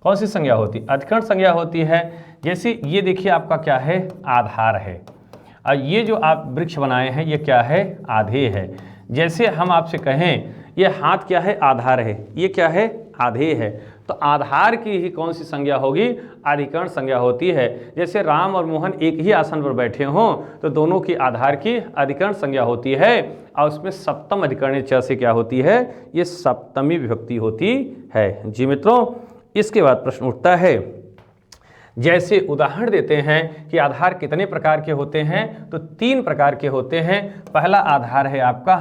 कौन सी संज्ञा होती? अधिकरण संज्ञा होती है। जैसे ये देखिए आपका क्या है? आधार है, और ये जो आप वृक्ष बनाए हैं ये क्या है? आधेय है। जैसे हम आपसे कहें ये हाथ क्या है? आधार है। ये क्या है? आधेय है। तो आधार की ही कौन सी संज्ञा होगी? अधिकरण संज्ञा होती है। जैसे राम और मोहन एक ही आसन पर बैठे हों तो दोनों की आधार की अधिकरण संज्ञा होती है, और उसमें सप्तम अधिकरण च से क्या होती है? ये सप्तमी विभक्ति होती है। जी मित्रों, इसके बाद प्रश्न उठता है, जैसे उदाहरण देते हैं कि आधार कितने प्रकार के होते हैं? तो 3 प्रकार के होते हैं। पहला आधार है आपका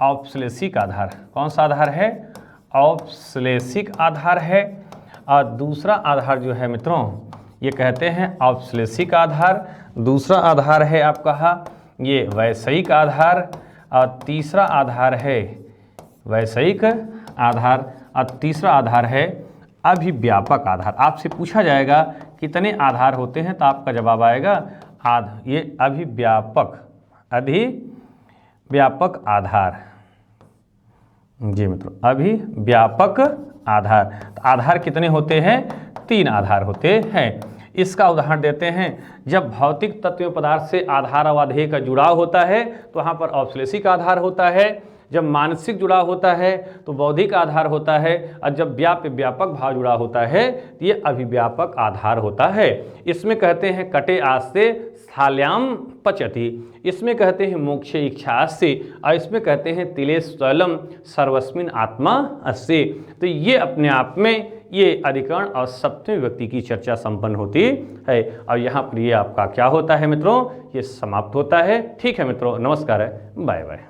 औपश्लेषिक आधार। कौन सा आधार है? औपश्लेषिक आधार है। और दूसरा आधार जो है मित्रों ये कहते हैं औपश्लेषिक आधार। दूसरा आधार है आपका ये वैषयिक आधार, और तीसरा आधार है वैषयिक आधार, और तीसरा आधार है अभिव्यापक आधार। आपसे पूछा जाएगा कितने आधार होते हैं तो आपका जवाब आएगा ये अभिव्यापक आधार। जी मित्रों, अभिव्यापक आधार। तो आधार कितने होते हैं? 3 आधार होते हैं। इसका उदाहरण देते हैं, जब भौतिक तत्व पदार्थ से आधार अवधेय का जुड़ाव होता है तो वहाँ पर औपश्लेषिक आधार होता है, जब मानसिक जुड़ाव होता है तो बौद्धिक आधार होता है, और जब व्याप्य व्यापक भाव जुड़ा होता है तो ये अभिव्यापक आधार होता है। इसमें कहते हैं कटे आस्ते स्थाल्याम पचति, इसमें कहते हैं मोक्षे इच्छास्ते, और इसमें कहते हैं तिले स्वलम सर्वस्मिन आत्मा अस्ति। तो ये अपने आप में ये अधिकरण और सप्तमी विभक्ति की चर्चा संपन्न होती है, और यहाँ पर ये आपका क्या होता है मित्रों, ये समाप्त होता है। ठीक है मित्रों, नमस्कार है, बाय बाय।